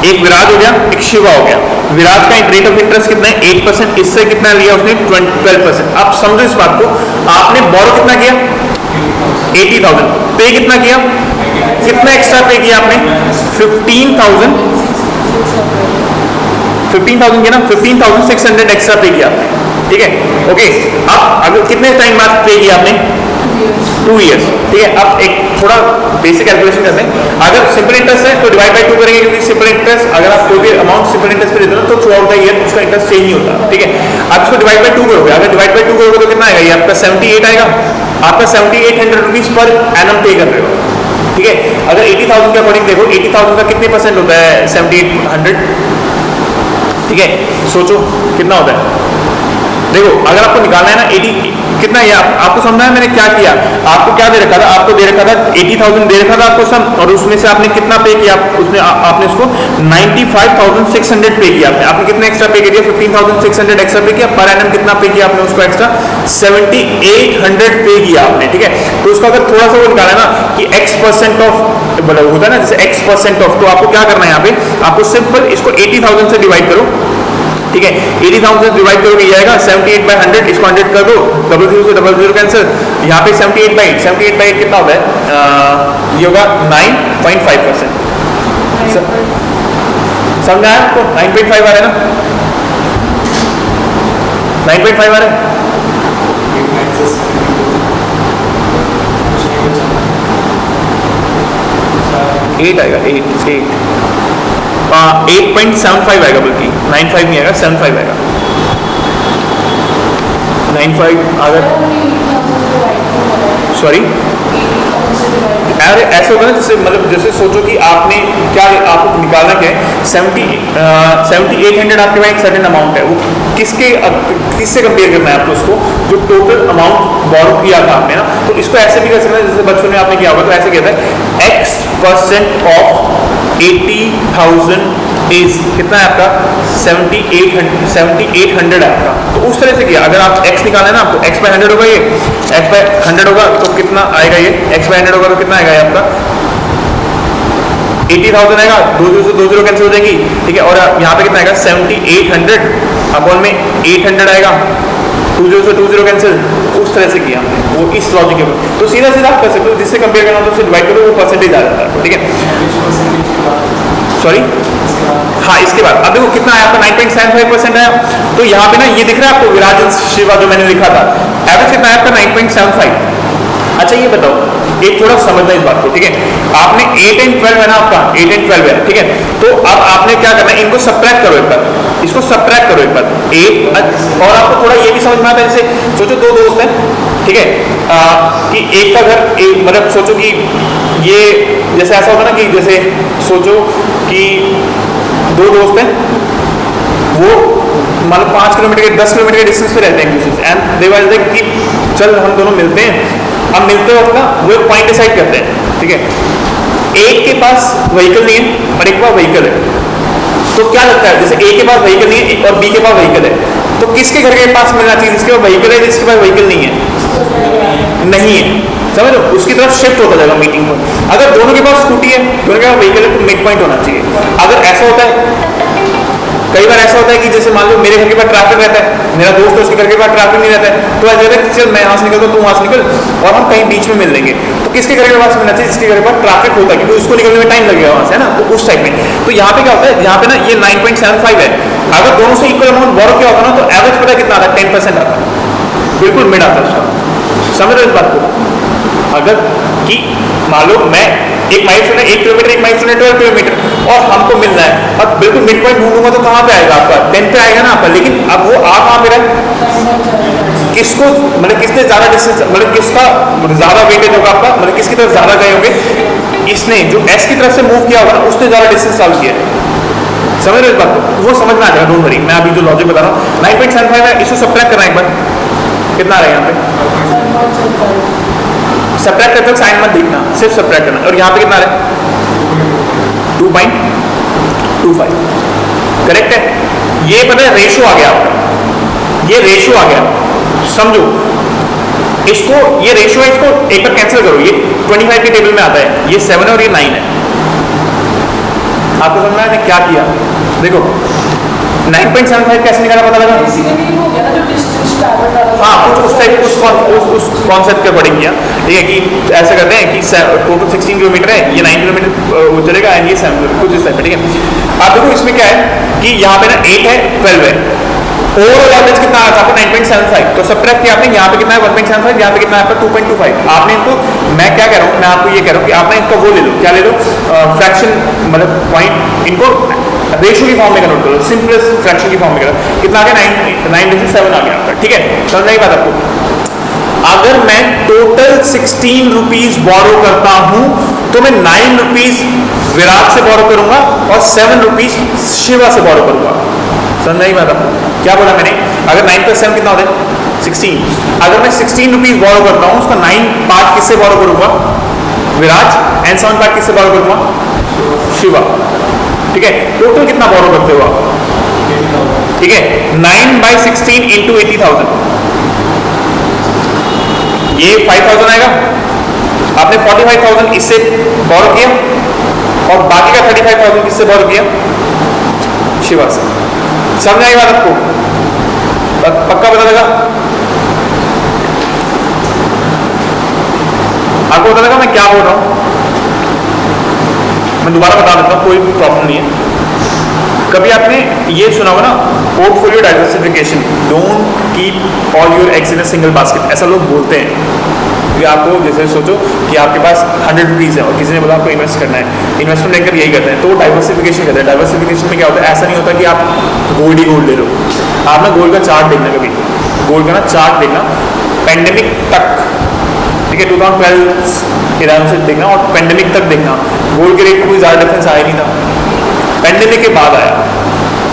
एक विराज हो गया, एक शिवा हो गया। विराज का रेट ऑफ इंटरेस्ट कितना है 8%, इससे कितना लिया उसने 12%। आप समझो इस बात को, आपने बोरो कितना किया 80,000, पे कितना किया, कितना एक्स्ट्रा पे किया आपने 15,000 किया ना, 15,600 एक्स्ट्रा पे किया आपने। ठीक है, ओके, अब अगर कितने टाइम बाद पे किया आपने 2 years। ठीक है, अब एक थोड़ा बेसिक कैलकुलेशन करते हैं। अगर सिंपल इंटरेस्ट है तो डिवाइड बाय 2 करेंगे, क्योंकि सिंपल इंटरेस्ट अगर आप कोई भी अमाउंट सिंपल इंटरेस्ट पे देते हो तो थ्रू आउट द ईयर उसका इंटरेस्ट चेंज नहीं होता। ठीक है, आप इसको डिवाइड बाय 2 करोगे, अगर डिवाइड बाय 2 करोगे तो कितना आएगा, ये आपका 78 आएगा, आपका 7800 रुपीज पर एनम पे कर रहे हो। ठीक है, अगर 80,000 के अकॉर्डिंग देखो, 80,000 का कितने परसेंट होता है 7800। ठीक है, सोचो कितना होता है। देखो अगर आपको निकालना है ना 80 कितना ये आपको समझा है मैंने क्या किया? आपको क्या दे रखा था? आपको दे रखा था 80,000 दे रखा था आपको सम, और उसमें से आपने कितना पे किया? उसमें आपने उसको 95,600 पे किया। आपने कितना एक्स्ट्रा पे किया? 15,600 एक्स्ट्रा पे किया। पर एनम कितना पे किया आपने उसको एक्स्ट्रा? 7,800 पे किया आपने, ठीक है। तो उसका अगर थोड़ा सा वो निकाला ना कि x% ऑफ होता है ना, जैसे x% ऑफ, तो आपको क्या करना है यहाँ पे? आपको सिंपल इसको 80,000 से डिवाइड करो, ठीक है। 80,000 से डिवाइड करोगे ये आएगा 78/100, इसको 100 कर दो, 00 से 00 कैंसिल, यहाँ पे 78/8 कितना होता है? ये होगा 9.5%। समझा है आपको? 9.5 आ रहा है ना? 9.5 आ रहा है। 8 आएगा, 8.75 आएगा, बल्कि 95 नहीं आएगा, 75 आएगा। 95 अगर सॉरी अरे ऐसे होगा ना, जैसे मतलब जैसे सोचो कि आपने क्या आपको निकालना क्या है? 7800 आपके पास एक सर्टेन अमाउंट है, वो किससे कंपेयर करना है आपको? उसको जो टोटल अमाउंट बोरो किया था आपने ना, तो इसको ऐसे भी कर सकते हैं जैसे बचपन में आपने किया होगा, तो ऐसे कहता है x% ऑफ 80,000 इज कितना है आपका? 7,800 है आपका। तो उस तरह से किया। अगर आप x निकालना है ना आपको, x/100 होगा, ये x/100 होगा तो कितना आएगा? ये x/100 होगा तो कितना आएगा ये आपका? 80,000 आएगा, 20 से 20 कैंसिल हो जाएगी, ठीक है। और यहाँ पे कितना आएगा? 7,800 अपॉन में 800 आएगा, 20 से 20 कैंसिल। उस तरह से किया हमने, वो इस लॉजिक के ऊपर। तो सीधा सीधा आप कर सकते हो, जिससे कंपेयर करना तो उससे डिवाइड करो, वो परसेंटेज आ जाता है, ठीक है। सॉरी हाँ, इसके बाद अब देखो कितना आया आपका? 9.75% आया। तो यहाँ पे ना ये दिख रहा है आपको विराजन शिवा जो मैंने लिखा था, एवरेज कितना आया आपका? 9.75। अच्छा ये बताओ, एक थोड़ा समझना इस बात को, ठीक है। आपने 8 and 12 है ना आपका, 8 and 12 है, ठीक है। तो अब आपने क्या करना है? इनको सब्ट्रैक्ट करो एक बार, इसको सब्ट्रैक्ट करो एक बार। 8 और आपको थोड़ा ये भी समझ में आता है, जैसे सोचो दो दोस्त हैं, ठीक है, कि एक का घर मतलब सोचो कि ये जैसे ऐसा होगा ना कि जैसे सोचो कि दो दोस्त हैं, वो मतलब 5 किलोमीटर के 10 किलोमीटर के डिस्टेंस पे रहते हैं एक दूसरे से, एंड दे वाज लाइक कि चल हम दोनों मिलते हैं। अब मिलते वक्त ना वो एक पॉइंट डिसाइड करते हैं, ठीक है। एक के पास व्हीकल नहीं है और एक के पास व्हीकल है, तो क्या लगता है? जैसे ए के पास व्हीकल नहीं है और बी के पास व्हीकल है, तो किसके घर के पास मिलना चाहिए? जिसके पास व्हीकल है, जिसके पास व्हीकल नहीं है? नहीं है, समझ लो, उसकी तरफ शिफ्ट होता जाएगा मीटिंग पॉइंट। अगर दोनों के पास स्कूटी है, दोनों के पास व्हीकल है, तो मिड पॉइंट होना चाहिए। अगर ऐसा होता है, कई बार ऐसा होता है कि जैसे मान लो मेरे घर के पास ट्रैफिक रहता है, मेरा दोस्त है उसके घर के पास ट्रैफिक नहीं रहता है, तो ऐसा रहता है कि चल मैं यहाँ से निकलता हूँ, तू वहाँ से निकल, और हम कहीं बीच में मिल लेंगे। तो किसके घर के पास मिलना चाहिए? जिसके घर के पास ट्रैफिक होता है, क्योंकि उसको निकलने में टाइम लगेगा वहाँ से, है ना, तो उस टाइप में। तो यहाँ पे क्या होता है? यहाँ पे ना ये 9.75 है। अगर दोनों से इक्वल अमाउंट बोरो किया होता ना, तो एवरेज पता कितना आता है? 10% आता है, बिल्कुल मिड आता है उसका। समझ रहे हो इस बात को? अगर कि मान लो मैं एक माइलस्टोन है 1 किलोमीटर, एक माइलस्टोन है 12 किलोमीटर, और हमको मिलना है, अब बिल्कुल मिड पॉइंट ढूंढूंगा तो कहाँ पे आएगा आपका? 10 पे आएगा ना आपका। लेकिन अब वो आ कहाँ पे रहा? किसको मतलब किसने ज्यादा डिस्टेंस, मतलब किसका ज्यादा वेटेज होगा आपका, मतलब किसकी तरफ ज्यादा गए होंगे? इसने जो एस की तरफ से मूव किया होगा ना, उसने ज्यादा डिस्टेंस ट्रैवल किया है। समझ रहे हो इस बात को? वो समझ में आ जाएगा, डोंट वरी। मैं अभी जो लॉजिक बता रहा हूँ 9.75 है, इसको सब्ट्रैक्ट करना एक बार, कितना आ रहा है यहाँ पे? सब्ट्रैक्ट करते वक्त साइन मत देखना, सिर्फ सब्ट्रैक्ट करना। और यहाँ पे कितना आ रहा है? 2.25, करेक्ट है। ये पता है रेशो आ गया आपका, ये रेशो आ गया, समझो इसको, ये रेशो है, इसको एक बार कैंसिल करो, ये 25 के टेबल में आता है, ये 7 है और ये 9 है। आपको समझ में आया क्या किया? देखो 9.75 कैसे निकाला पता लगा? हाँ, कुछ उस टाइप उस कॉन्सेप्ट के अकॉर्डिंग किया, ठीक है, कि ऐसा करते हैं कि टोटल 16 किलोमीटर है, ये 9 किलोमीटर वो चलेगा, एंड ये 7 किलोमीटर, कुछ इस टाइप, ठीक है। आप देखो इसमें क्या है कि यहाँ पे ना 8 है, 12 है, ओवरऑल एवरेज कितना आया था आपको? 9.75। तो सब्ट्रैक्ट किया आपने, यहाँ पे कितना है? 1.75, यहाँ पे कितना है आपका? 2.25। आपने इनको, मैं क्या कह रहा हूँ, मैं आपको ये कह रहा हूँ कि आपने इनका वो ले लो, क्या ले लो? फ्रैक्शन, मतलब पॉइंट, इनको रेशियो की फॉर्म में कन्वर्ट करो, सिंपलेस्ट फ्रैक्शन की फॉर्म में करो। कितना आ गया? 9/7 आ गया आपका, ठीक है। समझ नहीं बात आपको? अगर मैं टोटल 16 रुपीज बोरो करता हूं, तो मैं 9 रुपीज विराट से बोरो करूंगा और 7 रुपीज शिवा से बोरो करूंगा। समझ नहीं बात आपको? क्या बोला मैंने? अगर 9 + 7 कितना होता है? 16। अगर मैं 16 रुपीज बोरो करता हूँ, उसका 9 पार्ट किससे बोरो करूंगा? विराज। एंड 7 पार्ट किससे बोरो करूंगा? शिवा। ठीक है, टोटल कितना बोरो करते हो आप? ठीक है, 9/16 इंटू 80,000, ये 5,000 आएगा। आपने 45,000 इससे बोरो किया और बाकी का 35,000 किससे बोरो किया? शिवा से। समझ आई बात आपको? पक्का पता लगा? आपको पता लगा मैं क्या बोल रहा हूं? मैं दोबारा बता देता हूं, कोई प्रॉब्लम नहीं है। कभी आपने ये सुना होगा ना, portfolio diversification, don't keep all your eggs in a single basket, ऐसा लोग बोलते हैं। कि आपको जैसे सोचो कि आपके पास 100 रुपीज़ है और किसी ने बोला आपको इन्वेस्ट करना है, इन्वेस्टमेंट लेकर यही करते हैं, तो डाइवर्सिफिकेशन करते हैं। डाइवर्सिफिकेशन में क्या होता है? ऐसा नहीं होता कि आप गोल्ड ही गोल्ड ले लो। आप ना गोल्ड का चार्ट देखना, कभी गोल्ड का ना चार्ट देखना पेंडेमिक तक, ठीक है, 2012-11 से देखना और पेंडेमिक तक देखना, गोल्ड के रेट में कोई ज़्यादा डिफरेंस आया नहीं था। पेंडेमिक के बाद आया,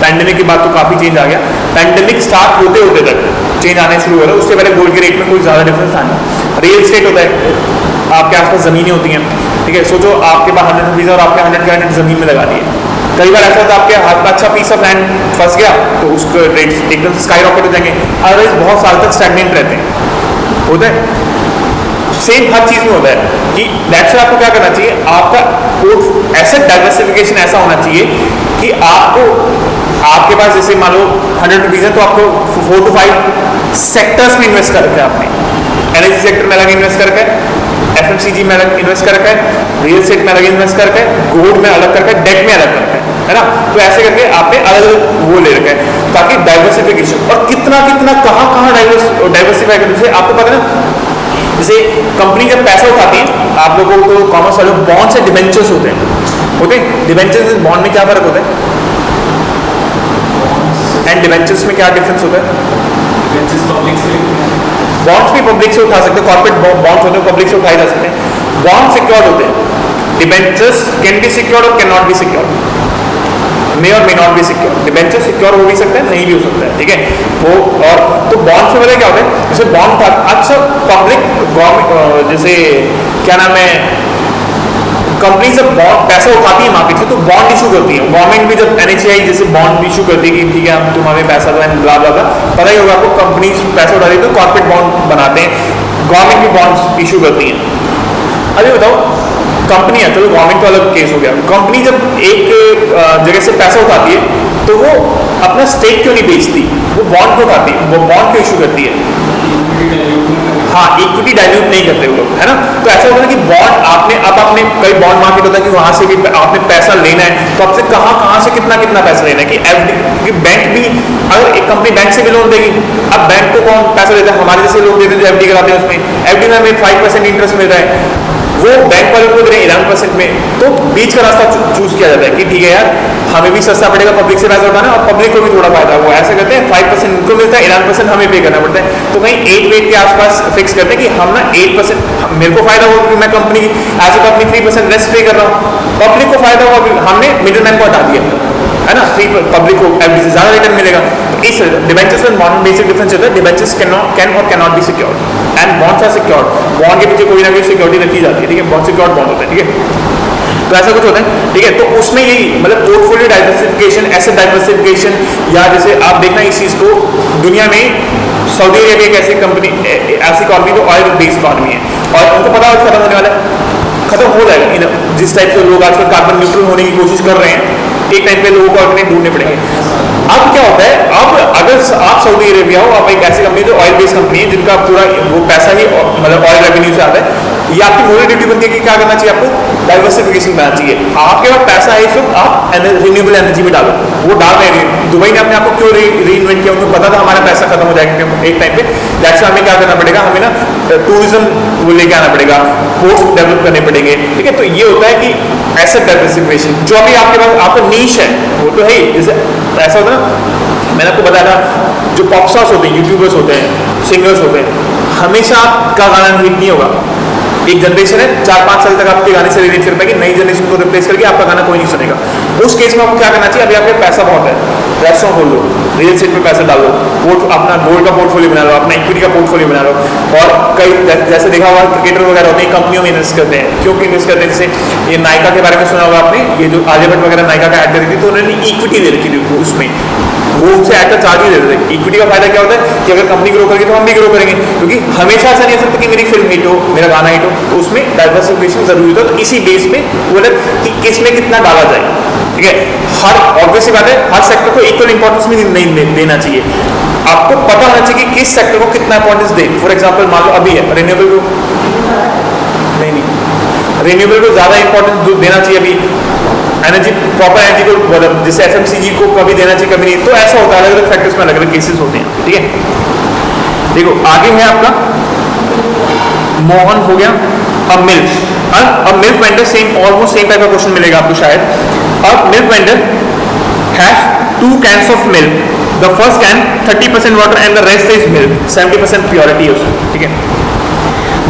पेंडेमिक के बाद तो काफ़ी चेंज आ गया। पेंडेमिक स्टार्ट होते होते तक चेंज आने शुरू हो रहा है, उससे पहले गोल्ड के रेट में कोई ज़्यादा डिफरेंस था नहीं। रियल स्टेट होता है, आपके आसपास ज़मीनें होती हैं, ठीक है, सोचो आपके पास 100 रुपीज़ और आपने 100 के 100 ज़मीन में लगा दिए। कई बार ऐसा होता है आपके हाथ में अच्छा पीस ऑफ लैंड फंस गया तो उसके रेट एकदम से स्काई रॉकेट हो जाएंगे, अदरवाइज बहुत साल तक स्टैग्नेंट रहते हैं। होता है सेम हर चीज में होता है कि दैट्स आपको क्या करना चाहिए, आपका एसेट डाइवर्सिफिकेशन ऐसा होना चाहिए कि आपको, आपके पास जैसे मान लो 100 रुपीज़ है तो आपको 4 to 5 सेक्टर्स में इन्वेस्ट कर रखा है आपने। एनर्जी सेक्टर में अलग इन्वेस्ट कर रखा है, एफएमसीजी में अलग इन्वेस्ट कर रखा है, रियल एस्टेट में अलग इन्वेस्ट कर रखा है, गोल्ड में अलग कर रखा है, डेट में अलग कर रखा है ना। तो ऐसे करके आपने अलग अलग वो ले रखा है ताकि डाइवर्सिफिकेशन, और कितना कितना कहाँ डाइवर्सिफाई करने से आपको पता है ना। जैसे कंपनी जब पैसा उठाती है, आप लोगों को कॉमर्स वालों बॉन्ड से डिबेंचर्स होते हैं, डिबेंचर्स बॉन्ड में क्या फर्क होता है एंड डिबेंचर्स में क्या डिफरेंस होता है? बॉन्ड्स भी पब्लिक से उठा सकते हैं, कॉर्पोरेट बॉन्ड्स होते हैं पब्लिक से उठाए जा सकते हैं, बॉन्ड सिक्योर्ड होते हैं। डिबेंचर्स कैन बी सिक्योर्ड और कैन नॉट बी सिक्योर्ड, मे और may not be secure. Debenture secure हो भी सकता है, नहीं भी हो सकता है, ठीक है वो। और तो बॉन्ड से पता क्या होता है, जैसे बॉन्ड था, अच्छा पब्लिक गवर्नमेंट जैसे क्या नाम है, कंपनी जब बॉन्ड पैसा उठाती है मार्केट से तो बॉन्ड इशू करती है। गवर्नमेंट भी जब एनएचएआई जैसे बॉन्ड इशू करती है कि ठीक है हम तुम हमें पैसा दो, ब्ला ब्ला ब्ला, पता ही होगा आपको, कंपनी पैसा उठाती है तो कॉर्पोरेट बॉन्ड बनाते हैं, गवर्नमेंट भी बॉन्ड्स इशू करती है। अभी बताओ कंपनी है, चलो गवर्नमेंट तो अलग केस हो गया, कंपनी जब एक जगह से पैसा उठाती है तो वो अपना स्टेक क्यों नहीं बेचती, वो बॉन्ड को उठाती है, वो बॉन्ड क्यों इशू करती है? हाँ, इक्विटी डाइल्यूट नहीं करते वो लोग, है ना। तो ऐसा होता है कि बॉन्ड आपने, अब आपने कई बॉन्ड मार्केट होता है कि वहां से भी आपने पैसा लेना है तो आपसे कहाँ से कितना पैसा लेना है कि एफडी, बैंक भी, अगर एक कंपनी बैंक से भी लोन देगी, अब बैंक को कौन पैसा देता है? हमारे जैसे लोग देते हैं जो एफडी कराते हैं, उसमें एफडी में हमें 5% इंटरेस्ट मिल रहा है, वो बैंक वाले को दे रहे हैं 11% में, तो बीच का रास्ता चूज किया जाता है कि ठीक है यार हमें भी सस्ता पड़ेगा पब्लिक से पैसा उठाना और पब्लिक को भी थोड़ा फायदा, वो ऐसा करते हैं 5% उनको मिलता है, 11% हमें पे करना पड़ता है। तो कहीं 8 के आसपास फिक्स करते हैं कि हम ना 8% मेरे को फायदा होगा कि मैं company as a company 3% less pay कर रहा हूँ, पब्लिक को फायदा होगा, हमने मिडिल मैन को हटा दिया, है ना, पब्लिक को एफडी से ज्यादा रिटर्न मिलेगा। तो इस डिबेंचर्स एंड बॉन्ड में बेसिक डिफरेंस होता है, डिबेंचर्स कैन और can not be secured and bonds are secured, bond के पीछे कोई ना कोई सिक्योरिटी रखी जाती है, ठीक है, बॉन्ड सिक्योर्ड बॉन्ड होता है, ठीक है। तो ऐसा कुछ होता है, ठीक है। तो उसमें यही मतलब पोर्टफोलियो डाइवर्सिफिकेशन, एसेट डाइवर्सिफिकेशन, या जैसे आप देखना इस चीज को दुनिया में सऊदी अरेबिया एक ऐसी कंपनी, ऐसी इकॉनमी जो ऑयल बेस्ड इकॉनमी है और उनको पता है खत्म होने वाला है, खत्म हो जाएगा। जिस टाइप से लोग आजकल कार्बन न्यूट्रल होने की कोशिश कर रहे हैं, एक टाइम पे लोगों को अल्टरनेट ढूंढने पड़ेंगे। अब क्या होता है, अब अगर आप सऊदी अरेबिया हो, आप एक ऐसी कंपनी जो ऑयल बेस्ड कंपनी है जिनका पूरा वो पैसा ही मतलब ऑयल रेवेन्यू से आता है, ये आपकी मोरल ड्यूटी बनती है कि क्या करना चाहिए, आपको डाइवर्सिफिकेशन करना चाहिए। आपके पास पैसा है इस वक्त, आप रिन्यूएबल एनर्जी में डालो, वो डाल रहे हैं। दुबई ने अपने आप को क्यों रीइन्वेंट किया, उनको पता था हमारा पैसा खत्म हो जाएगा एक टाइम पे, दैट्स हमें क्या करना पड़ेगा, हमें ना टूरिज्म वो लेके आना पड़ेगा, पोर्ट्स डेवलप करने पड़ेंगे, ठीक है। तो ये होता है कि एसेट डाइवर्सिफिकेशन जो अभी आपके पास आपको नीश है वो तो है ही। जैसे ऐसा होता है ना, मैंने आपको बताया था जो पॉप स्टार्स होते हैं, यूट्यूबर्स होते हैं, सिंगर्स होते हैं, हमेशा आपका गाना हिट नहीं होगा, एक जनरेशन है 4-5 साल तक आपके गाने से रिलेट कर पाएगी, नई जनरेशन को रिप्लेस करके आपका गाना कोई नहीं सुनेगा। उस केस में आपको क्या करना चाहिए, अभी आपके पैसा बहुत है, रेस्टोरेंट खोल लो, रियल एस्टेट में पैसा डालो, अपना गोल्ड का पोर्टफोलियो बना लो, अपना इक्विटी का पोर्टफोलियो बना लो। और कई जैसे देखा होगा क्रिकेटर वगैरह होते हैं कंपनियों में इन्वेस्ट करते हैं, क्यों इन्वेस्ट करते हैं, जैसे ये नायका के बारे में सुना होगा आपने, ये जो आलिया भट्ट वगैरह नायका का ऐड कर रही थी तो उन्होंने इक्विटी ले रखी थी उसमें, वो उनसे ऐड का चार्ज ही दे रहे थे। इक्विटी का फायदा क्या होता है कि अगर कंपनी ग्रो करेगी तो हम भी ग्रो करेंगे, क्योंकि हमेशा ऐसा नहीं हो सकता कि मेरी फिल्म हिट हो, मेरा गाना हिट हो, तो उसमें डाइवर्सिफिकेशन जरूरी होता है। तो इसी बेस पे बोले कि किसमें कितना डाला जाए, ठीक है। हर ऑब्वियस बात है, हर सेक्टर को इक्वल इंपॉर्टेंस भी नहीं देना चाहिए, आपको पता होना चाहिए कि किस सेक्टर को कितना इंपॉर्टेंस दे। फॉर एग्जांपल मान लो अभी है रिन्यूएबल को नहीं रिन्यूएबल को ज्यादा इंपॉर्टेंस देना चाहिए, अभी एनर्जी प्रॉपर एनर्जी को मतलब जैसे एफएमसीजी को कभी देना चाहिए कभी नहीं, तो ऐसा होता है, अलग अलग फैक्टर्स में अलग अलग केसेस होते हैं, ठीक है। देखो आगे है आपका मोहन हो गया, अब milk vendor same almost same type का क्वेश्चन मिलेगा आपको शायद। अब milk vendor have 2 cans of milk, the first can 30% water and the rest is milk, 70% purity है उसमें, ठीक है।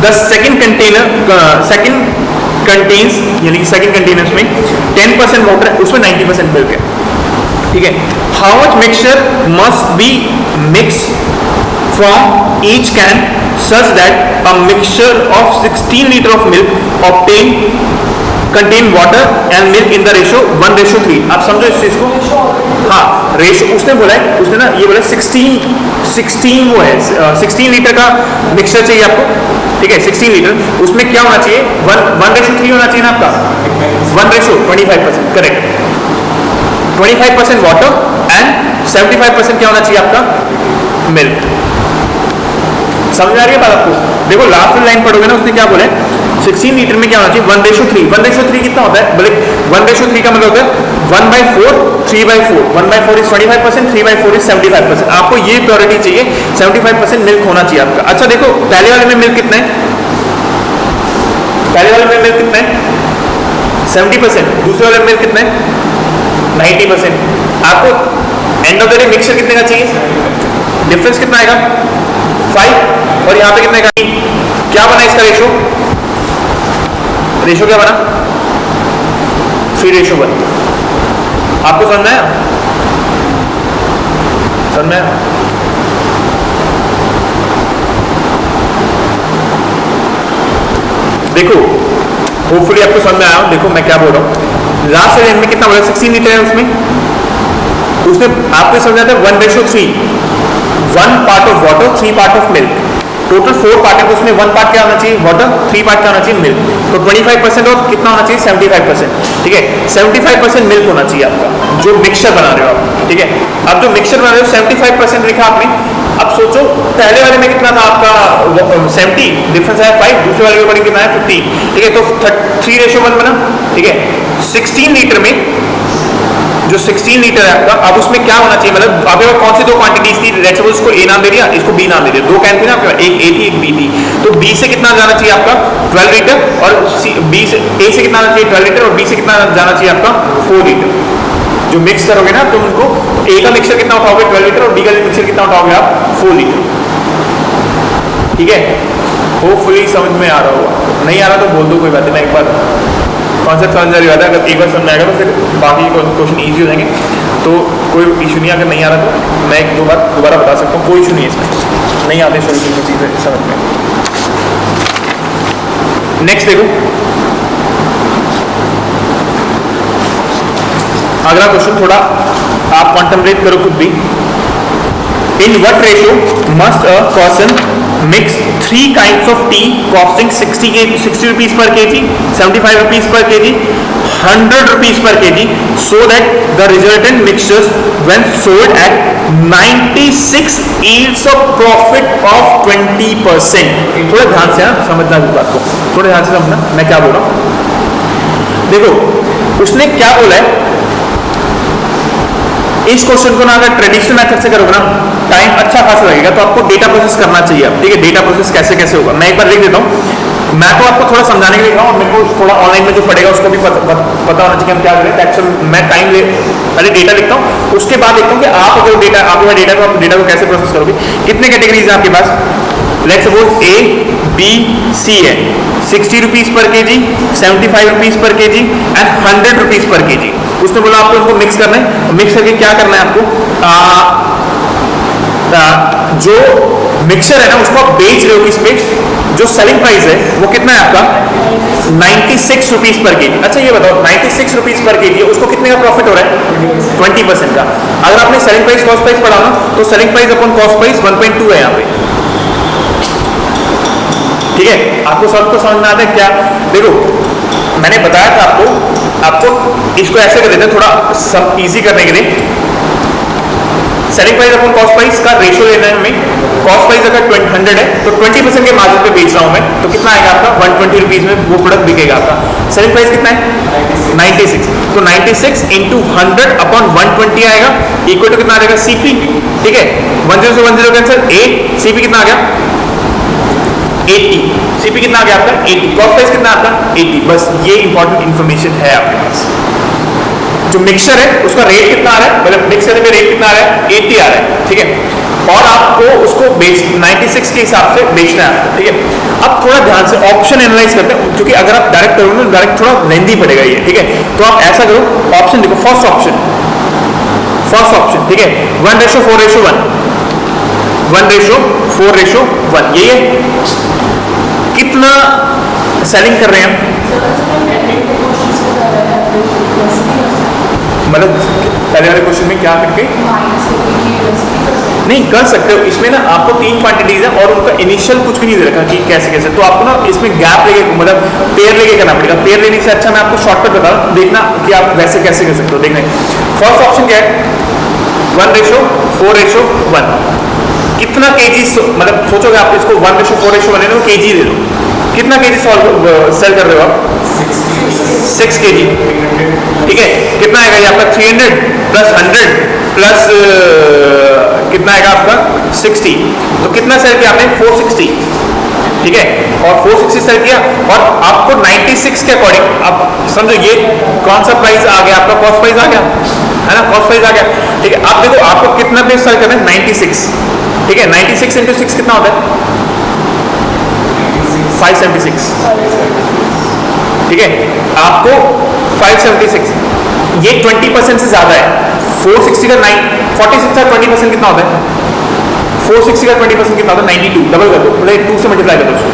The second contains यानी कि सेकंड कंटेनर्स में 10% वाटर है, उसमें 90% मिल्क है, ठीक है। How much mixture must be mix from each can such that a mixture of 16 liter of milk contain water and milk in the ratio 1:3। आप समझो इस चीज को, हाँ रेशो उसने बोला है, उसने ना ये बोला 16 वो है 16 लीटर का मिक्सचर चाहिए आपको, ठीक है। 16 लीटर, उसमें क्या होना चाहिए 1:3 होना चाहिए ना आपका, 1:25%, करेक्ट। 25% वाटर एंड 75% क्या होना चाहिए आपका मिल्क। समझ आ रही है बात आपको? देखो लास्ट लाइन पढ़ोगे ना, उसने क्या बोला है 16 लीटर में क्या होना चाहिए 1:3। 1:3 कितना होता है, बोले 1:3 का मतलब होता है 1/4 3/4, 1/4 इज 25%, 3/4 इज 75%। आपको ये प्योरिटी चाहिए, 75% मिल्क होना चाहिए आपका। अच्छा देखो पहले वाले में मिल्क कितना है, पहले वाले में मिल्क कितना है 70%, दूसरे वाले में मिल्क कितना है 90%। आपको end of the day mixture कितने का चाहिए, डिफरेंस कितना आएगा 5, और यहाँ पे कितने का, क्या बना इसका रेशो क्या बना 3:1। आपको समझ में आया, समझ में आया? देखो होपफुली आपको समझ में आया। देखो मैं क्या बोल रहा हूँ, लास्ट एंड में कितना बोला 16 लीटर है, उसने आपको समझा था 1:3, 1 part of water 3 part of milk, total 4 part है, उसमें 1 पार्ट क्या होना चाहिए वाटर, 3 पार्ट क्या होना चाहिए मिल्क, तो 25% और कितना होना चाहिए 75%, ठीक है। 75% मिल्क होना चाहिए आपका जो मिक्सचर बना रहे हो आप, ठीक है। अब जो मिक्सचर बना रहे हो 75% लिखा आपने, अब सोचो पहले वाले में कितना था आपका 70, डिफरेंस है 5, दूसरे वाले में कितना है 15, ठीक है। तो 3:1 बना, ठीक है। 16 लीटर में जो 16 लीटर है आपका, अब उसमें क्या होना चाहिए, मतलब आपके पास कौन सी दो क्वांटिटीज थी, लेट्स सपोज इसको ए नाम दे दिया, इसको बी नाम दे दिया, 2 कैन थी ना आपके पास, एक ए थी एक बी थी, तो बी से कितना जाना चाहिए आपका 12 लीटर, और बी से ए से कितना आना चाहिए 12 लीटर, और बी से कितना जाना चाहिए आपका 4 लीटर। जो मिक्स करोगे ना तुम उनको, ए का मिक्सर कितना उठाओगे 12 लीटर, और बी का मिक्सर कितना उठाओगे आप 4 लीटर, ठीक है। होपफुली समझ में आ रहा होगा, नहीं आ रहा तो बोल दो, कोई बात नहीं, मैं एक बार कॉन्सेप्ट समझ रही बात है, अगर एक बार समझ में आएगा तो फिर बाकी क्वेश्चन ईजी हो जाएंगे, तो कोई इशू नहीं। अगर नहीं आ रहा तो मैं 1-2 बार दोबारा बता सकता हूँ, कोई इशू नहीं है इसमें, नहीं आते सोल्यूशन की चीज़ें समझ में। नेक्स्ट देखो अगला क्वेश्चन, थोड़ा आप कॉन्टेम्पलेट करो खुद भी। In what ratio must a person mix 3 kinds of tea costing 60 rupees per kg, 75 rupees per kg, 100 rupees per kg, so that the resultant mixtures when sold at 96 yields a profit of 20%। थोड़ा ध्यान से ना समझना इस बात को, थोड़ा ध्यान से समझना मैं क्या बोल रहा हूँ। देखो उसने क्या बोला है, इस क्वेश्चन को ना अगर ट्रेडिशनल मेथड से करोगे ना टाइम अच्छा खासा लगेगा, तो आपको डेटा प्रोसेस करना चाहिए, ठीक है। डेटा प्रोसेस कैसे कैसे होगा मैं एक बार लिख देता हूँ, मैं तो आपको थोड़ा समझाने के लिए लिख रहा हूँ, मेरे को थोड़ा ऑनलाइन में जो पढ़ेगा उसको भी पता होना चाहिए हम क्या करें। एक्चुअल मैं टाइम ले पहले डेटा लिखता हूँ, उसके बाद देखता हूँ कि आप अगर डेटा आपके डेटा को कैसे प्रोसेस करोगे। कितने कैटेगरीज है आपके पास, let's suppose A B C है, 60 rupees per KG, 75 rupees per KG and 100 rupees per KG. उसने बोला आपको उनको मिक्स करना है। मिक्स करके क्या करना है आपको, जो मिक्सचर है ना उसको आप बेच रहे हो किस पे, जो सेलिंग प्राइस है वो कितना है आपका 96 रुपीज पर केजी। अच्छा ये बताओ 96 रुपीज पर केजी, उसको कितने का प्रॉफिट हो रहा है 20% का। अगर आपने सेलिंग प्राइस कॉस्ट प्राइस पढ़ा ना तो selling price upon cost price 1.2 है यहाँ पे, ठीक है। आपको सबको समझ में आता है क्या? देखो मैंने बताया था आपको इसको ऐसे कर देते हैं थोड़ा सब इजी करने के लिए। Selling price upon cost price का रेशियो लेना है हमें। कॉस्ट प्राइस अगर 100 है तो 20% के मार्जिन पे बेच रहा हूं मैं, तो कितना आएगा आपका 120 रुपीज में वो प्रोडक्ट बिकेगा आपका। सेलिंग प्राइस कितना है 96, तो 96 इंटू 100 अपॉन 120 आएगा, इक्वल टू कितना आ जाएगा सीपी, ठीक है। 10 से 10 कैंसिल, 8 सीपी कितना आ गया 80, सीपी कितना आ गया आपका 80, कॉस्ट प्राइस कितना आपका 80। बस ये इंपॉर्टेंट इंफॉर्मेशन है आपके पास। जो मिक्सचर है उसका रेट कितना आ रहा है, मतलब मिक्सचर में रेट कितना आ रहा है 80 आ रहा है, ठीक है। और आपको उसको 96 के हिसाब से बेचना है, ठीक है। अब थोड़ा ध्यान से ऑप्शन एनालाइज करते हैं, क्योंकि अगर आप डायरेक्ट करोगे तो डायरेक्ट थोड़ा लेंदी पड़ेगा ये, ठीक है। तो आप ऐसा करो, ऑप्शन देखो, फर्स्ट ऑप्शन, ठीक है 1:4:1, 1:4:1, ये कितना सेलिंग कर रहे हैं हम, मतलब पहले वाले क्वेश्चन में क्या करके नहीं कर सकते हो। इसमें ना आपको 3 क्वांटिटीज है और उनका इनिशियल कुछ भी नहीं दे रखा कि कैसे, तो आपको ना इसमें गैप लेके मतलब पेयर लेके करना पड़ेगा। पेयर लेने से अच्छा मैं आपको शॉर्टकट बता रहा हूं, देखना कि आप वैसे कैसे कर सकते हो। देखना फर्स्ट ऑप्शन क्या है 1:4:1, कितना केजी, मतलब सोचोगे आप इसको 1:4:1 है ना, केजी ले लो, कितना केजी सेल कर रहे हो आप 6 केजी, ठीक है। कितना आएगा ये आपका 300 प्लस 100 प्लस कितना आएगा आपका 60, तो कितना सेल किया आपने 460, ठीक है। और 460 सेल किया और आपको 96 के अकॉर्डिंग, आप समझो ये कौन सा प्राइस आ गया आपका, कॉस्ट प्राइस आ गया है ना, कॉस्ट प्राइस आ गया, ठीक है। आप देखो आपको कितना पे सेल करना है 96, ठीक है। 96 इंटू 6 कितना होता है 576, ठीक है। आपको 576, ये 20% से ज्यादा है। 460 का 46 का 20% कितना होता है, 460 का 20% कितना होता है 92, डबल कर दो, मतलब 2 से मल्टीप्लाई कर दो उसको,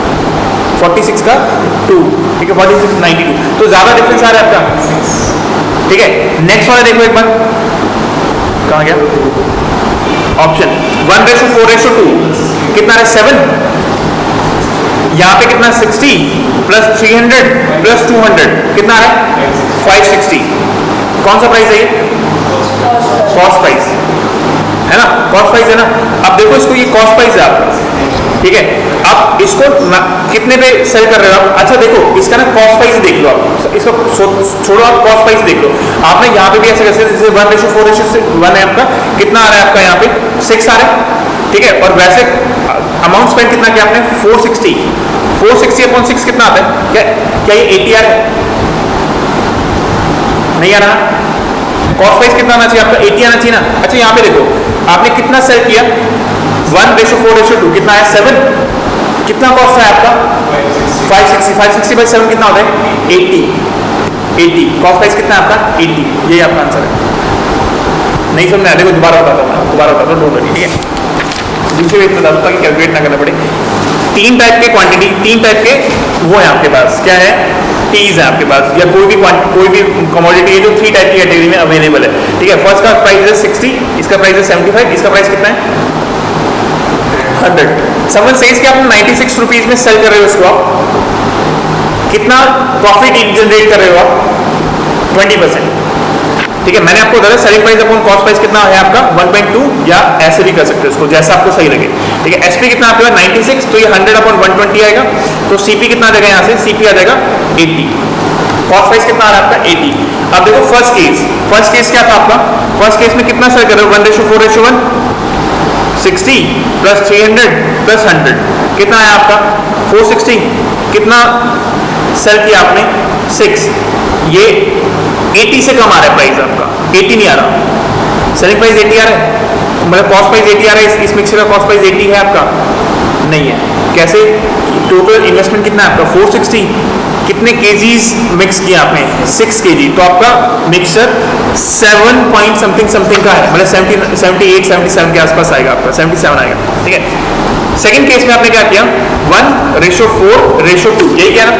46 का 2, ठीक है, 46 92, तो ज्यादा डिफरेंस आ रहा है आपका, ठीक है। नेक्स्ट वाला देखो एक बार, कहाँ गया ऑप्शन 1:4:2, कितना है 7, यहाँ पे कितना 60 प्लस 300 प्लस 200 कितना है 560, कौन सा प्राइस है ये कॉस्ट प्राइस है ना, कॉस्ट प्राइस है ना। अब देखो इसको, ये कॉस्ट प्राइस है आपका, ठीक है। अब इसको कितने पे सेल कर रहे हो आप, अच्छा देखो इसका ना कॉस्ट प्राइस देख लो आप, इसको छोड़ो आप कॉस्ट प्राइस देख लो। आपने यहाँ पे भी ऐसे कैसे, जैसे 1:4:1 है आपका, कितना आ रहा है आपका यहाँ पे 6 आ रहा है, ठीक है। और वैसे अमाउंट स्पेंड कितना किया आपने 460 अपॉन 6 कितना आता है, क्या ये 80 आ रहा है, नहीं आ रहा। कॉस्ट प्राइस कितना आना चाहिए आपका 80 आना चाहिए ना। अच्छा यहाँ पे देखो आपने कितना सेल किया 1:4:2, कितना है 7, कितना कॉस्ट है आपका 560 बाई 7 कितना होता है 80, कॉस्ट प्राइस कितना है आपका 80, यही आपका आंसर है। नहीं समझ में आया, देखो दोबारा बताता हूँ, डोंट वरी, ठीक है। दूसरे वे बता दूँ कि कैलकुलेट ना करना पड़े। 3 टाइप के क्वांटिटी, 3 टाइप के वो है आपके पास, क्या है टीज है आपके पास, या कोई भी कमोडिटी है जो 3 टाइप की कैटेगरी में अवेलेबल है, ठीक है। फर्स्ट का प्राइस है 60, इसका प्राइस है 75, इसका प्राइस कितना है 100। समवन सेज कि आप 96 रुपीज में सेल कर रहे हो इसको, आप कितना प्रॉफिट जनरेट कर रहे हो आप 20%, ठीक है। मैंने आपको बताया selling price upon cost price कितना है आपका 1.2, या ऐसे भी कर सकते हो इसको, जैसा आपको सही लगे, ठीक है। एसपी कितना आपके पास 96, तो ये 100 अपॉन 120 आएगा, तो सीपी कितना आ जाएगा यहाँ से, सीपी आ जाएगा 80, कॉस्ट प्राइस कितना आ रहा है आपका 80। अब देखो फर्स्ट केस क्या था आपका, फर्स्ट केस में कितना सेल कर रहे हो 1:4:1, 60 प्लस 300 प्लस 100 कितना है आपका 460, कितना सेल किया आपने 6, ये 80 से कम आ रहा है प्राइस आपका, 80 नहीं आ रहा, सेलिंग प्राइस 80 आ रहा है, मतलब कॉस्ट प्राइस 80 आ रहा है, इस मिक्सर का कॉस्ट प्राइस 80 है आपका, नहीं है। कैसे? टोटल इन्वेस्टमेंट कितना है आपका 460, कितने केजीज मिक्स किया आपने 6 केजी, तो आपका मिक्सचर 7 पॉइंट समथिंग समथिंग का है, मतलब 78 77 के आसपास आएगा आपका, 77 आएगा, ठीक है। सेकंड केस में आपने क्या किया 1:4:2, यही किया ना।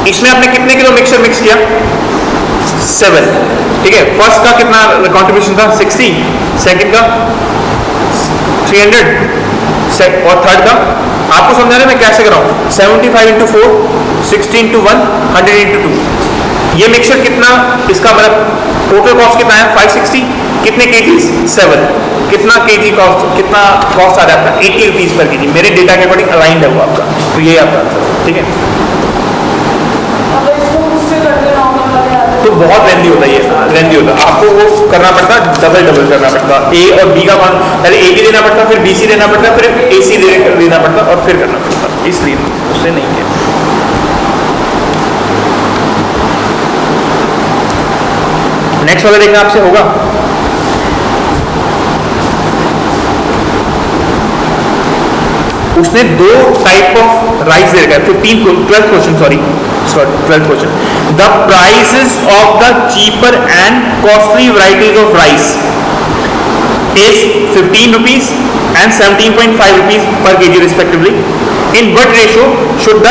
इसमें आपने कितने किलो मिक्सचर मिक्स किया 7, ठीक है। फर्स्ट का कितना कंट्रीब्यूशन था 60, सेकंड का 300 और थर्ड का आपको समझाने मैं कैसे कर रहा हूँ 75 × 4 60 × 1 100 × 2। ये मिक्सचर कितना इसका मतलब टोटल कॉस्ट कितना है 560, कितने केजीज 7, कितना केजी कॉस्ट, कितना कॉस्ट आ रहा है आपका 80 रुपीज पर केजी। मेरे डेटा के अकॉर्डिंग अलाइंड है वो आपका, तो ये आपका आंसर, ठीक है। तो बहुत लेंदी होता है ये, लेंदी होता है, आपको वो करना पड़ता है, डबल करना पड़ता, ए और बी का मान पहले ए बी देना पड़ता, फिर बी सी देना पड़ता, फिर ए सी देना पड़ता और फिर करना पड़ता, इसलिए उससे नहीं किया। नेक्स्ट वाला देखना आपसे होगा, उसने 2 टाइप ऑफ राइस दे रखा है 12th question, sorry 12th question. The prices of the cheaper and costly varieties of rice is 15 rupees and 17.5 rupees per KG respectively. In what ratio should the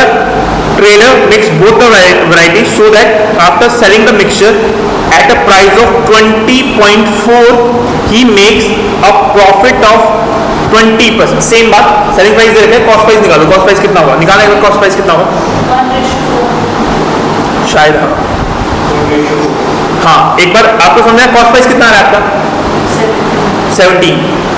trader mix both the varieties so that after selling the mixture at a price of 20.4 he makes a profit of 20%। Same बात, सेलिंग प्राइस दे रखे हैं, कॉस्ट प्राइस निकालो, कॉस्ट प्राइस कितना होगा, निकालने के बाद कॉस्ट प्राइस कितना होगा शायद, हाँ एक बार आपको समझना है कॉस्ट प्राइस कितना आ रहा है आपका 17।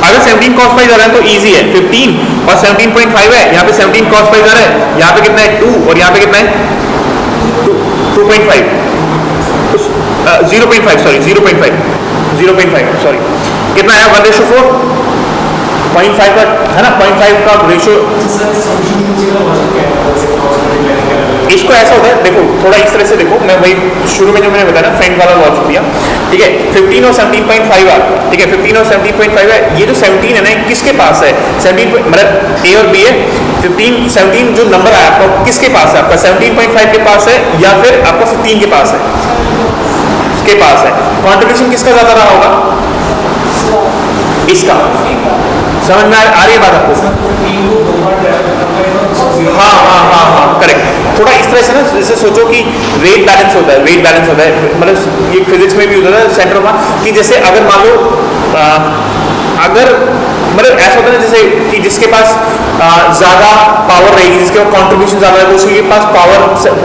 अगर 17 कॉस्ट प्राइस आ रहा है तो इजी है, 15 और 17.5 है, यहाँ पे 17 कॉस्ट प्राइस आ रहा है, यहाँ पे कितना है 2 और यहाँ पे कितना है 2.5 0.5 सॉरी 0.5 सॉरी, कितना है 1:4 0.5 का है ना, 0.5 का रेशियो। इसको ऐसा होता है, देखो थोड़ा इस तरह से देखो, मैं वही शुरू में जो मैंने बताया ना फ्रेंड वाला लॉजिक दिया, ठीक है। 15 और 17.5 आ, ठीक है, 15 और 17.5 है, ये जो 17 है ना किसके पास है 17 मतलब ए और बी है, 15 17 जो नंबर आया आपका किसके पास है, आपका 17.5 के पास है या फिर आपका 15 के पास है, इसके पास है। कंट्रीब्यूशन किसका ज्यादा रहा होगा, इसका। समझ में आ रही है बात आपको? हाँ करेक्ट। थोड़ा इस तरह से ना, जैसे सोचो कि वेट बैलेंस होता है, मतलब ये फिजिक्स में भी होता है सेंटर ऑफ, कि जैसे अगर मान लो अगर मतलब ऐसा होता है ना, जैसे कि जिसके पास ज्यादा पावर रहेगी, जिसके पास कंट्रीब्यूशन ज्यादा है, उसी के पास पावर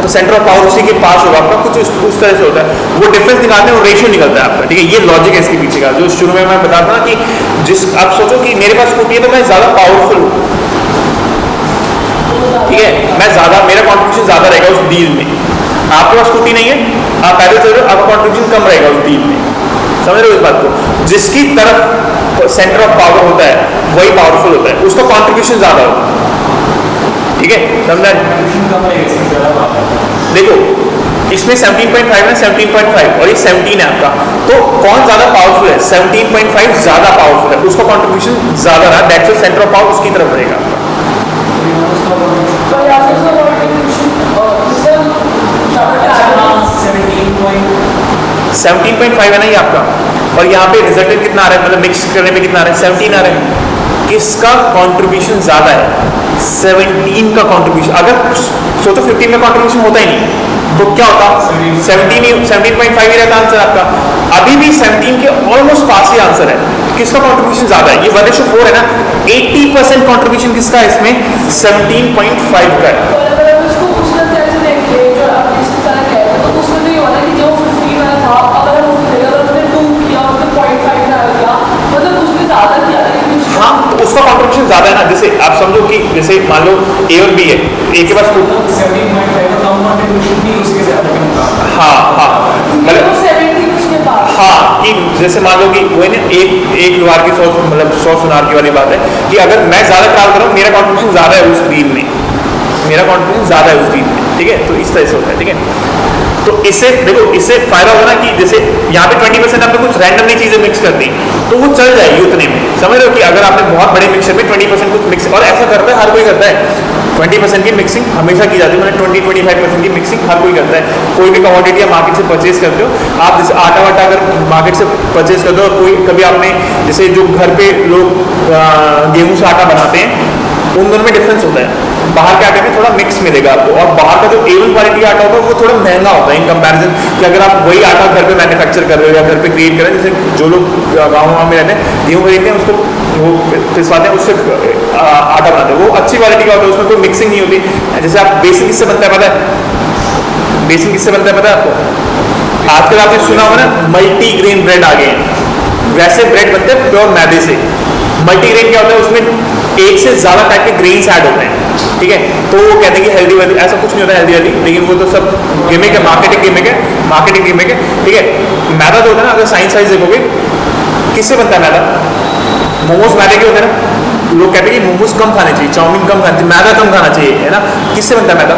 सेंटर ऑफ पावर उसी के पास होगा आपका, कुछ उस तरह से होता है। वो डिफरेंस निकालने में रेशियो निकलता है आपका, ठीक है। ये लॉजिक है इसके पीछे का, जो शुरू में मैं बताता ना कि आप सोचो कि मेरे पास स्कूटी है तो मैं ज्यादा पावरफुल हूँ, ठीक है, मैं ज्यादा, मेरा कंट्रीब्यूशन ज्यादा रहेगा उस डील में। आपके पास स्कूटी नहीं है, आप पैदल चल रहे हो, आपका कंट्रीब्यूशन कम रहेगा उस डील में। समझ रहे हो इस बात को? जिसकी तरफ सेंटर ऑफ पावर होता है वही पावरफुल होता है, उसका कंट्रीब्यूशन ज्यादा होगा, ठीक है, समझा? देखो इसमें 17.5 है, 17.5 और ये 17 है आपका, तो कौन ज्यादा पावरफुल है? 17.5 ज्यादा पावरफुल है, उसका कंट्रीब्यूशन ज्यादा रहा, that's why centre of power उसकी तरफ रहेगा आपका। 17.5 है ना ये आपका, और यहाँ पे रिजल्टेंट कितना आ रहा है, मतलब मिक्स करने पे कितना आ रहा है 17 आ रहा है। किसका कंट्रीब्यूशन ज्यादा है? 17 का कंट्रीब्यूशन। अगर सोचो 15 का कंट्रीब्यूशन होता ही नहीं तो क्या होता, 17.5 ही रहता आंसर आपका। अभी भी 17 के ऑलमोस्ट पास ही आंसर है। किसका कंट्रीब्यूशन ज्यादा है? ये 1:4 है ना, 80% कंट्रीब्यूशन किसका है इसमें? 17.5 का है। हाँ, तो उसका कंट्रीब्यूशन ज्यादा है ना, जैसे आप समझो कि जैसे मान लो ए और बी है, ए के पास हाँ मतलब हाँ, कि जैसे मान लो कि वो है ना एक लोहार की 100 मतलब 100 सुनार की वाली बात है कि अगर मैं ज्यादा ट्रैवल कर रहा हूँ, मेरा कंट्रीब्यूशन ज्यादा है उस डील में, मेरा कंट्रीब्यूशन ज्यादा है उस डील में, ठीक है। तो इस तरह से होता है, ठीक है। तो इससे देखो, इससे फायदा होगा ना कि जैसे यहाँ पे 20% आपने कुछ रैंडमली चीजें मिक्स कर दी तो वो चल जाएगी उतने में, समझ रहे हो कि अगर आपने बहुत बड़े मिक्सर में 20% कुछ मिक्स, और ऐसा करता है हर कोई करता है, 20% की मिक्सिंग हमेशा की जाती है, मतलब 20-25% की मिक्सिंग हर कोई करता है। कोई भी कमोडिटी आप मार्केट से परचेज करते हो, आप जैसे आटा वाटा अगर मार्केट से परचेज करते हो, और कोई कभी आपने जैसे जो घर पे लोग गेहूं से आटा बनाते हैं उन दोनों में डिफरेंस होता है। बाहर के आटे में थोड़ा मिक्स मिलेगा आपको, और बाहर का जो A1 क्वालिटी का आटा होता है वो थोड़ा महंगा होता है इन कंपैरिजन कि अगर आप वही आटा घर पे मैन्युफैक्चर कर रहे हो या घर पे क्रिएट कर रहे हो। जैसे जो लोग गाँव में रहते हैं गेहूँ खरीदते हैं, उसको वो पिसवाते हैं, उससे आटा बनाते हैं, वो अच्छी क्वालिटी का होता है, उसमें कोई मिक्सिंग नहीं होती। जैसे आप बेसन किससे बनता है पता है? बेसन किससे बनता है पता है आपको? आजकल आपने सुना होगा ना मल्टी ग्रेन ब्रेड आ गए हैं, वैसे ब्रेड बनते हैं प्योर मैदे से। मल्टी ग्रेन क्या होता है? उसमें एक से ज्यादा टाइप के ग्रेन्स ऐड होते हैं, ठीक है। तो वो कहते हैं कि हेल्दी वाली, ऐसा कुछ नहीं होता हेल्दी वाली, लेकिन वो तो सब गिमिक है, मार्केटिंग गिमिक है, मार्केटिंग गिमिक है, ठीक है। मैदा जो होता है ना, अगर साइंस वाइज देखोगे किससे बनता है मैदा? मोमोज मैदे के होते हैं ना, लोग कहते हैं कि मोमोज कम खाने चाहिए, चाउमीन कम खाने चाहिए, मैदा कम खाना चाहिए, है ना। किससे बनता है मैदा?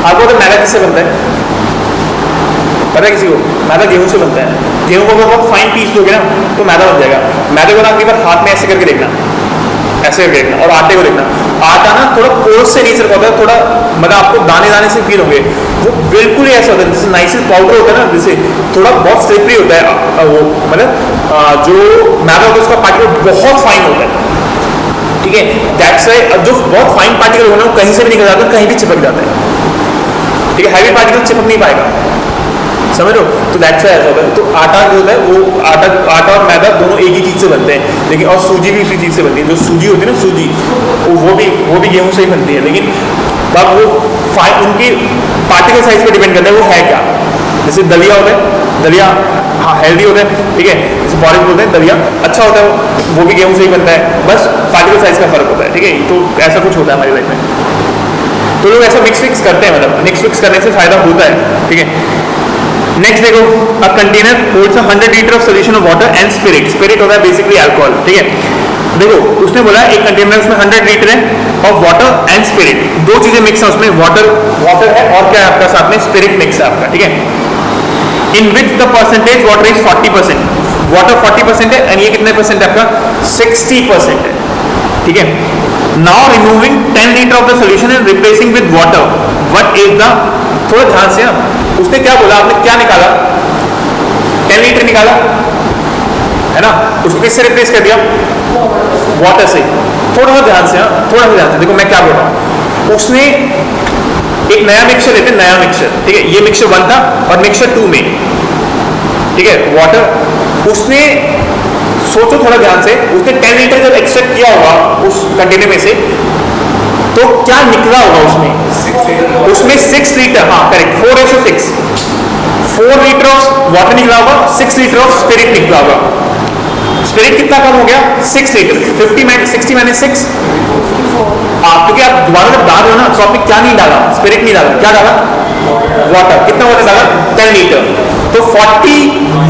आपको तो मैदा किससे बनता है पता है किसी को? मैदा गेहूं से बनता है। गेहूं को अगर बहुत फाइन पीस दोगे ना तो मैदा बन जाएगा। मैदे को ना एक बार हाथ में ऐसे करके देखना, ऐसे करके देखना, और आटे को देखना। आटा ना थोड़ा कोर्स से नेचर का होता है, थोड़ा मतलब आपको दाने दाने से फील होंगे, वो बिल्कुल ही ऐसा होता है जैसे नाइसिल पाउडर होता है ना, जैसे थोड़ा बहुत स्लिपरी होता है वो, मतलब जो मैदा होता है उसका पार्टिकल बहुत फाइन होता है, ठीक है। दैट्स वाई जो बहुत फाइन पार्टिकल होना वो कहीं से भी निकल जाता है, कहीं भी चिपक जाता है, ठीक है। हैवी पार्टिकल चिपक नहीं पाएगा, समझ लो। तो दैट्स वाई ऐसा होता है। तो आटा जो होता है वो आटा और मैदा दोनों एक ही चीज से बनते हैं, लेकिन और सूजी भी उसी चीज से बनती है। जो सूजी होती है ना, सूजी वो भी गेहूं से ही बनती है, लेकिन तब वो उनकी पार्टिकल साइज पे डिपेंड करता है वो है क्या। जैसे दलिया होता है, दलिया हाँ हेल्दी होता है, ठीक है। जैसे पॉरेज बोलते हैं, दलिया अच्छा होता है, वो भी गेहूं से ही बनता है, बस पार्टिकल साइज का फर्क होता है, ठीक है। तो ऐसा कुछ होता है हमारी लाइफ में। तो लोग ऐसा मिक्स फिक्स करते हैं, मतलब मिक्स फिक्स करने से फायदा होता है, ठीक है। नेक्स्ट देखो, a container holds 100 litre of solution of water and spirit. Spirit होता है बेसिकली अल्कोहल, ठीक है। देखो उसने बोला एक कंटेनर उसमें 100 लीटर है ऑफ वाटर एंड स्पिरिट, दो चीजें मिक्स है उसमें, वाटर है और क्या है आपका साथ में स्पिरिट मिक्स है आपका, ठीक है। In which the percentage water is 40%, water 40% है एंड ये कितने परसेंट है आपका? 60% है, ठीक है। Now removing 10 litre of the solution and replacing with water, what is the, थोड़ा ध्यान से, उसने क्या बोला, आपने क्या निकाला? 10 लीटर निकाला है ना, उसको किससे रिप्लेस कर दिया? वाटर से। थोड़ा सा ध्यान से, थोड़ा सा ध्यान से देखो मैं क्या बोल रहा हूं। उसने एक नया मिक्सचर लेते, नया मिक्सचर, ठीक है। ये मिक्सचर 1 था और मिक्सचर 2 में, ठीक है, वाटर। उसने सोचो थोड़ा ध्यान से, उसने 10 लीटर जब एक्सट्रैक्ट किया होगा उस कंटेनर में से, तो क्या निकला होगा उसमें? उसमें 6 लीटर, हाँ करेक्ट, 4:6, 4 लीटर ऑफ वाटर निकला होगा, 6 लीटर ऑफ स्पिरिट निकला होगा। स्पिरिट कितना कम हो गया? 6 लीटर। 60 माइनस 6, क्योंकि आप दोबारा जब डाल रहे हो ना तो आपने क्या नहीं डाला? स्पिरिट नहीं डाला, क्या डाला? वाटर। कितना वाटर डाला? 10 लीटर। तो 40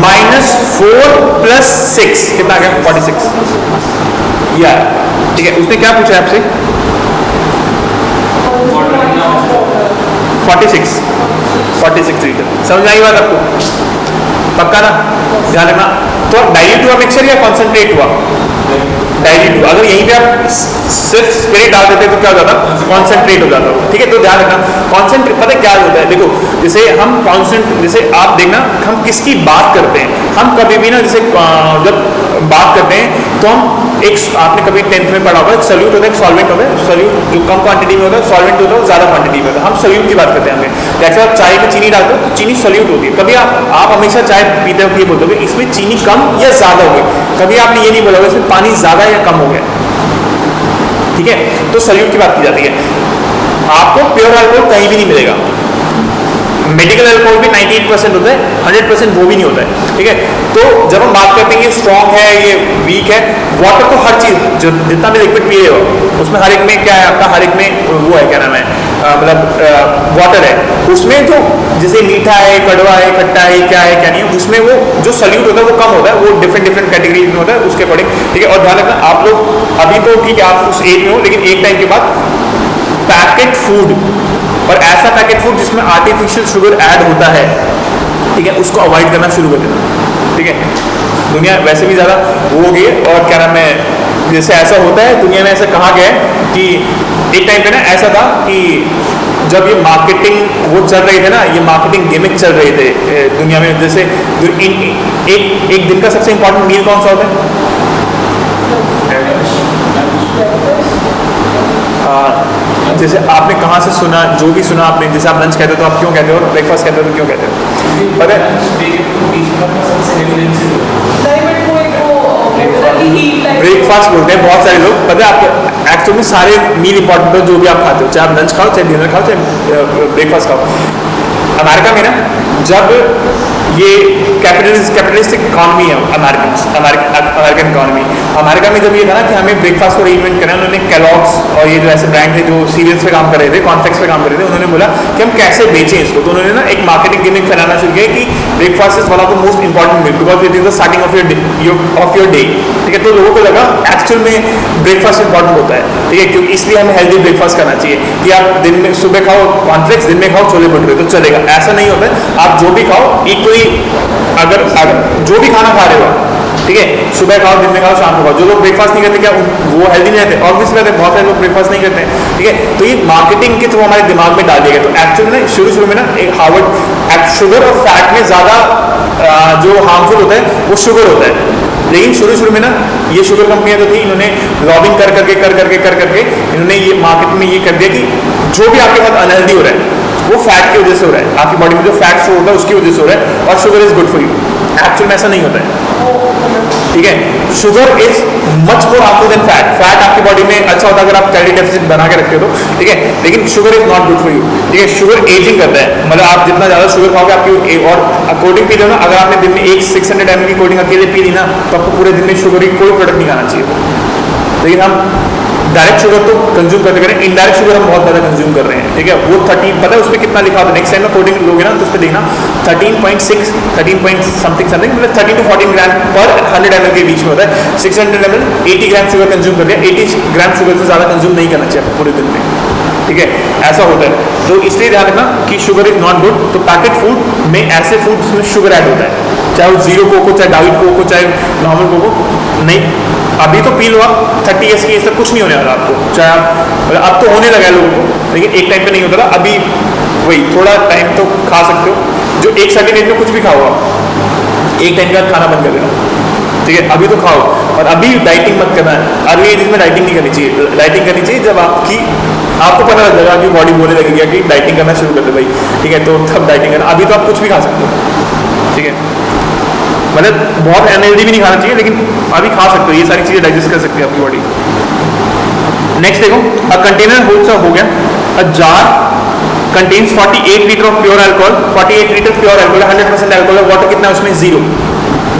माइनस 4 प्लस 6 कितना आ गया? 46 यार, ठीक है। उसने क्या पूछा आपसे? 46 लीटर। समझ आई बात आपको? पक्का ना? ध्यान रखना। तो डाइल्यूट हुआ मिक्सचर या कॉन्सेंट्रेट हुआ? डाइल्यूट हुआ। अगर यहीं पे आप सिर्फ स्पिरिट डाल देते तो क्या हो जाता? कॉन्सेंट्रेट हो जाता, ठीक है। तो ध्यान रखना, कॉन्सेंट्रेट पता क्या होता है? देखो जैसे हम जैसे आप देखना हम किसकी बात करते हैं, हम कभी भी ना जैसे जब बात करते हैं तो हम एक, आपने कभी 10th में पढ़ा होगा, एक सॉल्यूट होता है, एक सॉल्वेंट होता है। सॉल्यूट जो कम क्वांटिटी में होता है, सॉल्वेंट होता है वो ज्यादा क्वांटिटी में होता है। हम सॉल्यूट की बात करते हैं हमें। जैसे आप चाय में चीनी डालते हो तो चीनी सॉल्यूट होती है। कभी आप हमेशा चाय पीते हो, ये बोलते हो इसमें चीनी कम या ज्यादा हो गई, कभी आपने ये नहीं बोला होगा इसमें पानी ज्यादा या कम हो गया, ठीक है। तो सॉल्यूट की बात की जाती है। आपको प्योर अल्कोहल कहीं भी नहीं मिलेगा। मेडिकल अल्कोहल भी 98% होता है, 100% वो भी नहीं होता है, ठीक है। तो जब हम बात करते हैं ये स्ट्रॉन्ग है, ये वीक है, वाटर तो हर चीज जो जितना भी लिक्विड पिए हो उसमें हर एक में क्या है आपका, हर एक में वो है क्या नाम है, मतलब वाटर है। उसमें जो जैसे मीठा है, कड़वा है, खट्टा है, क्या है क्या नहीं है, उसमें वो जो सॉल्यूट होता है वो कम होता है, वो डिफरेंट कैटेगरीज में होता है उसके अकॉर्डिंग, ठीक है। और ध्यान रखना आप लोग अभी तो ठीक है आप उस एज में हो, लेकिन एक टाइम के बाद पैकेट फूड और ऐसा पैकेट फूड जिसमें आर्टिफिशियल शुगर ऐड होता है, ठीक है, उसको अवॉइड करना शुरू कर देना, ठीक है। दुनिया वैसे भी ज़्यादा वो हो गई है, और क्या नाम है, जैसे ऐसा होता है दुनिया में, ऐसा कहा गया है कि एक टाइम पे ना ऐसा था कि जब ये मार्केटिंग वो चल रही थे ना, ये मार्केटिंग गिमिक चल रहे थे दुनिया में, जैसे एक दिन का सबसे इंपॉर्टेंट मील कौन सा होता है? जैसे आपने कहाँ से सुना, जो भी सुना आपने, जैसे आप लंच कहते हो तो आप क्यों कहते हो, और ब्रेकफास्ट कहते हो तो क्यों कहते हो? पता है ब्रेकफास्ट बोलते हैं बहुत सारे लोग, पता है आपको एक्चुअली सारे मील इंपॉर्टेंट हो जो भी आप खाते हो, चाहे आप लंच खाओ, चाहे डिनर खाओ, चाहे ब्रेकफास्ट खाओ। अमेरिका में ना जब ये कैपिटलिस्टिक इकॉनमी है, अमेरिकन इकॉनमी, अमेरिका में जब ये था ना कि हमें ब्रेकफास्ट को रीइन्वेंट करना, उन्होंने केलॉग्स और ये जो ऐसे ब्रांड थे जो सीरियल्स पे काम कर रहे थे, कॉर्नफ्लेक्स पे काम कर रहे थे, उन्होंने बोला कि हम कैसे बेचें इसको, तो उन्होंने ना एक मार्केटिंग गिमिक फैलाना शुरू किया कि breakfast is one of the most important meal because it is the starting of your day, ठीक है। तो लोगों को लगा एक्चुअल में ब्रेकफास्ट इंपॉर्टेंट होता है, ठीक है, क्योंकि इसलिए हमें हेल्दी ब्रेकफास्ट करना चाहिए कि आप दिन में सुबह खाओ कॉर्नफ्लेक्स, दिन में खाओ छोले भटूरे, तो चलेगा। ऐसा नहीं होता है, आप जो भी खाओ इक्वली, अगर जो भी खाना खा रहे हो, ठीक है, सुबह खाओ, दिन में खाओ, शाम को खाओ। जो लोग ब्रेकफास्ट नहीं करते क्या वो हेल्दी नहीं रहते? ऑब्वियसली रहते, बहुत सारे लोग ब्रेकफास्ट नहीं करते हैं, ठीक है। तो ये मार्केटिंग के थ्रू हमारे दिमाग में डाल दिया गया। तो एक्चुअली ना शुरू में ना एक हार्वर्ड शुगर और फैट में ज़्यादा जो हार्मफुल होता है वो शुगर होता है, लेकिन शुरू में ना ये शुगर कंपनियां जो थी, इन्होंने लॉबिंग कर करके इन्होंने ये मार्केट में ये कर दिया कि जो भी आपके साथ अनहेल्दी हो रहा है वो फैट की वजह से हो रहा है, आपकी बॉडी में जो फैट स्टोर होता है उसकी वजह से हो रहा है, और sugar is good for you. Actual में ऐसा नहीं होता है, ठीक है। Sugar is much more harmful than fat. Fat आपकी बॉडी में अच्छा होता है अगर आप कैलोरी डेफिसिट बना के रखते हो तो, ठीक है, लेकिन sugar is not good for you, ठीक है। शुगर एजिंग करता है, मतलब आप जितना ज़्यादा शुगर खाओगे आपकी, और कोल्ड ड्रिंक पी लो ना, अगर आपने दिन में एक 600 ml की कोल्ड ड्रिंक अकेले पी ली ना, तो आपको पूरे दिन में शुगर की कोई प्रोडक्ट नहीं खाना चाहिए। लेकिन हम डायरेक्ट शुगर तो कंज्यूम करते करें, इनडायरेक्ट शुगर हम बहुत ज़्यादा कंज्यूम कर रहे हैं, ठीक है। वो 13, पता है उसमें कितना लिखा होता है, नेक्स्ट टाइम में कोल्ड ड्रिंक लोगे ना तो उस पर देखना 13.6 13 पॉइंट समथिंग मतलब 13 to 14 ग्राम पर 100 ml के बीच में होता है। 600 ml 80 ग्राम शुगर कंज्यूम कर लिया, 80 ग्राम शुगर से ज़्यादा कंज्यूम नहीं करना चाहिए पूरे दिन में, ठीक है, ऐसा होता है। तो इसलिए ध्यान रखना कि शुगर इज नॉट गुड। तो पैकेट फूड में ऐसे फूड जिसमें शुगर ऐड होता है, चाहे वो जीरो कोको, चाहे डाइट कोको, चाहे नॉर्मल कोको, नहीं अभी तो पी लो आप 30 ईयर्स की, इससे कुछ नहीं होने वाला आपको, चाहे आप, अब तो होने लगा है लोगों को, लेकिन एक टाइम पे नहीं होता था। अभी वही थोड़ा टाइम तो खा सकते हो, जो एक सर्टेन एज में कुछ भी खाओ आप, एक टाइम के बाद खाना बंद कर देना, ठीक है। अभी तो खाओ, और अभी डाइटिंग मत करना है, अर्ली एज में डाइटिंग नहीं करनी चाहिए। डाइटिंग करनी चाहिए जब आपको पता लग जाएगा, आपकी बॉडी बोलने लगेगी कि डाइटिंग करना शुरू कर दे भाई, ठीक है, तो तब डाइटिंग करना। अभी तो आप कुछ भी खा सकते हो, ठीक है, मतलब बहुत अनहेल्दी भी नहीं खाना चाहिए, लेकिन अभी खा सकते हो, ये सारी चीज़ें डाइजेस्ट कर सकती है आपकी बॉडी। नेक्स्ट देखो, अ कंटेनर होल्ड्स हो गया, a jar contains 48 litre of pure alcohol, 48 litre pure alcohol, 100% alcohol, water कितना है उसमें 0,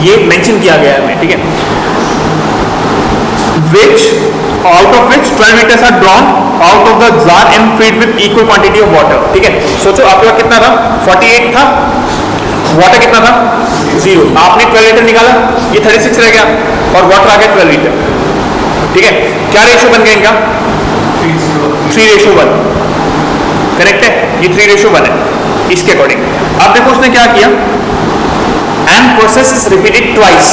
ये मेंशन किया गया है हमें, ठीक है। which out of which 12 liters are drawn out of the jar and filled with equal quantity of water, ठीक है। सोचो आपका कितना था, 48 था, वाटर कितना था 0, आपने 12 लीटर निकाला, ये 36 रह गया, और वाटर आ गया 12 लीटर, ठीक है। क्या रेशो बन गया इनका? 3:1, करेक्ट है, ये 3:1 है इसके अकॉर्डिंग। अब देखो उसने क्या किया, and process is repeated twice,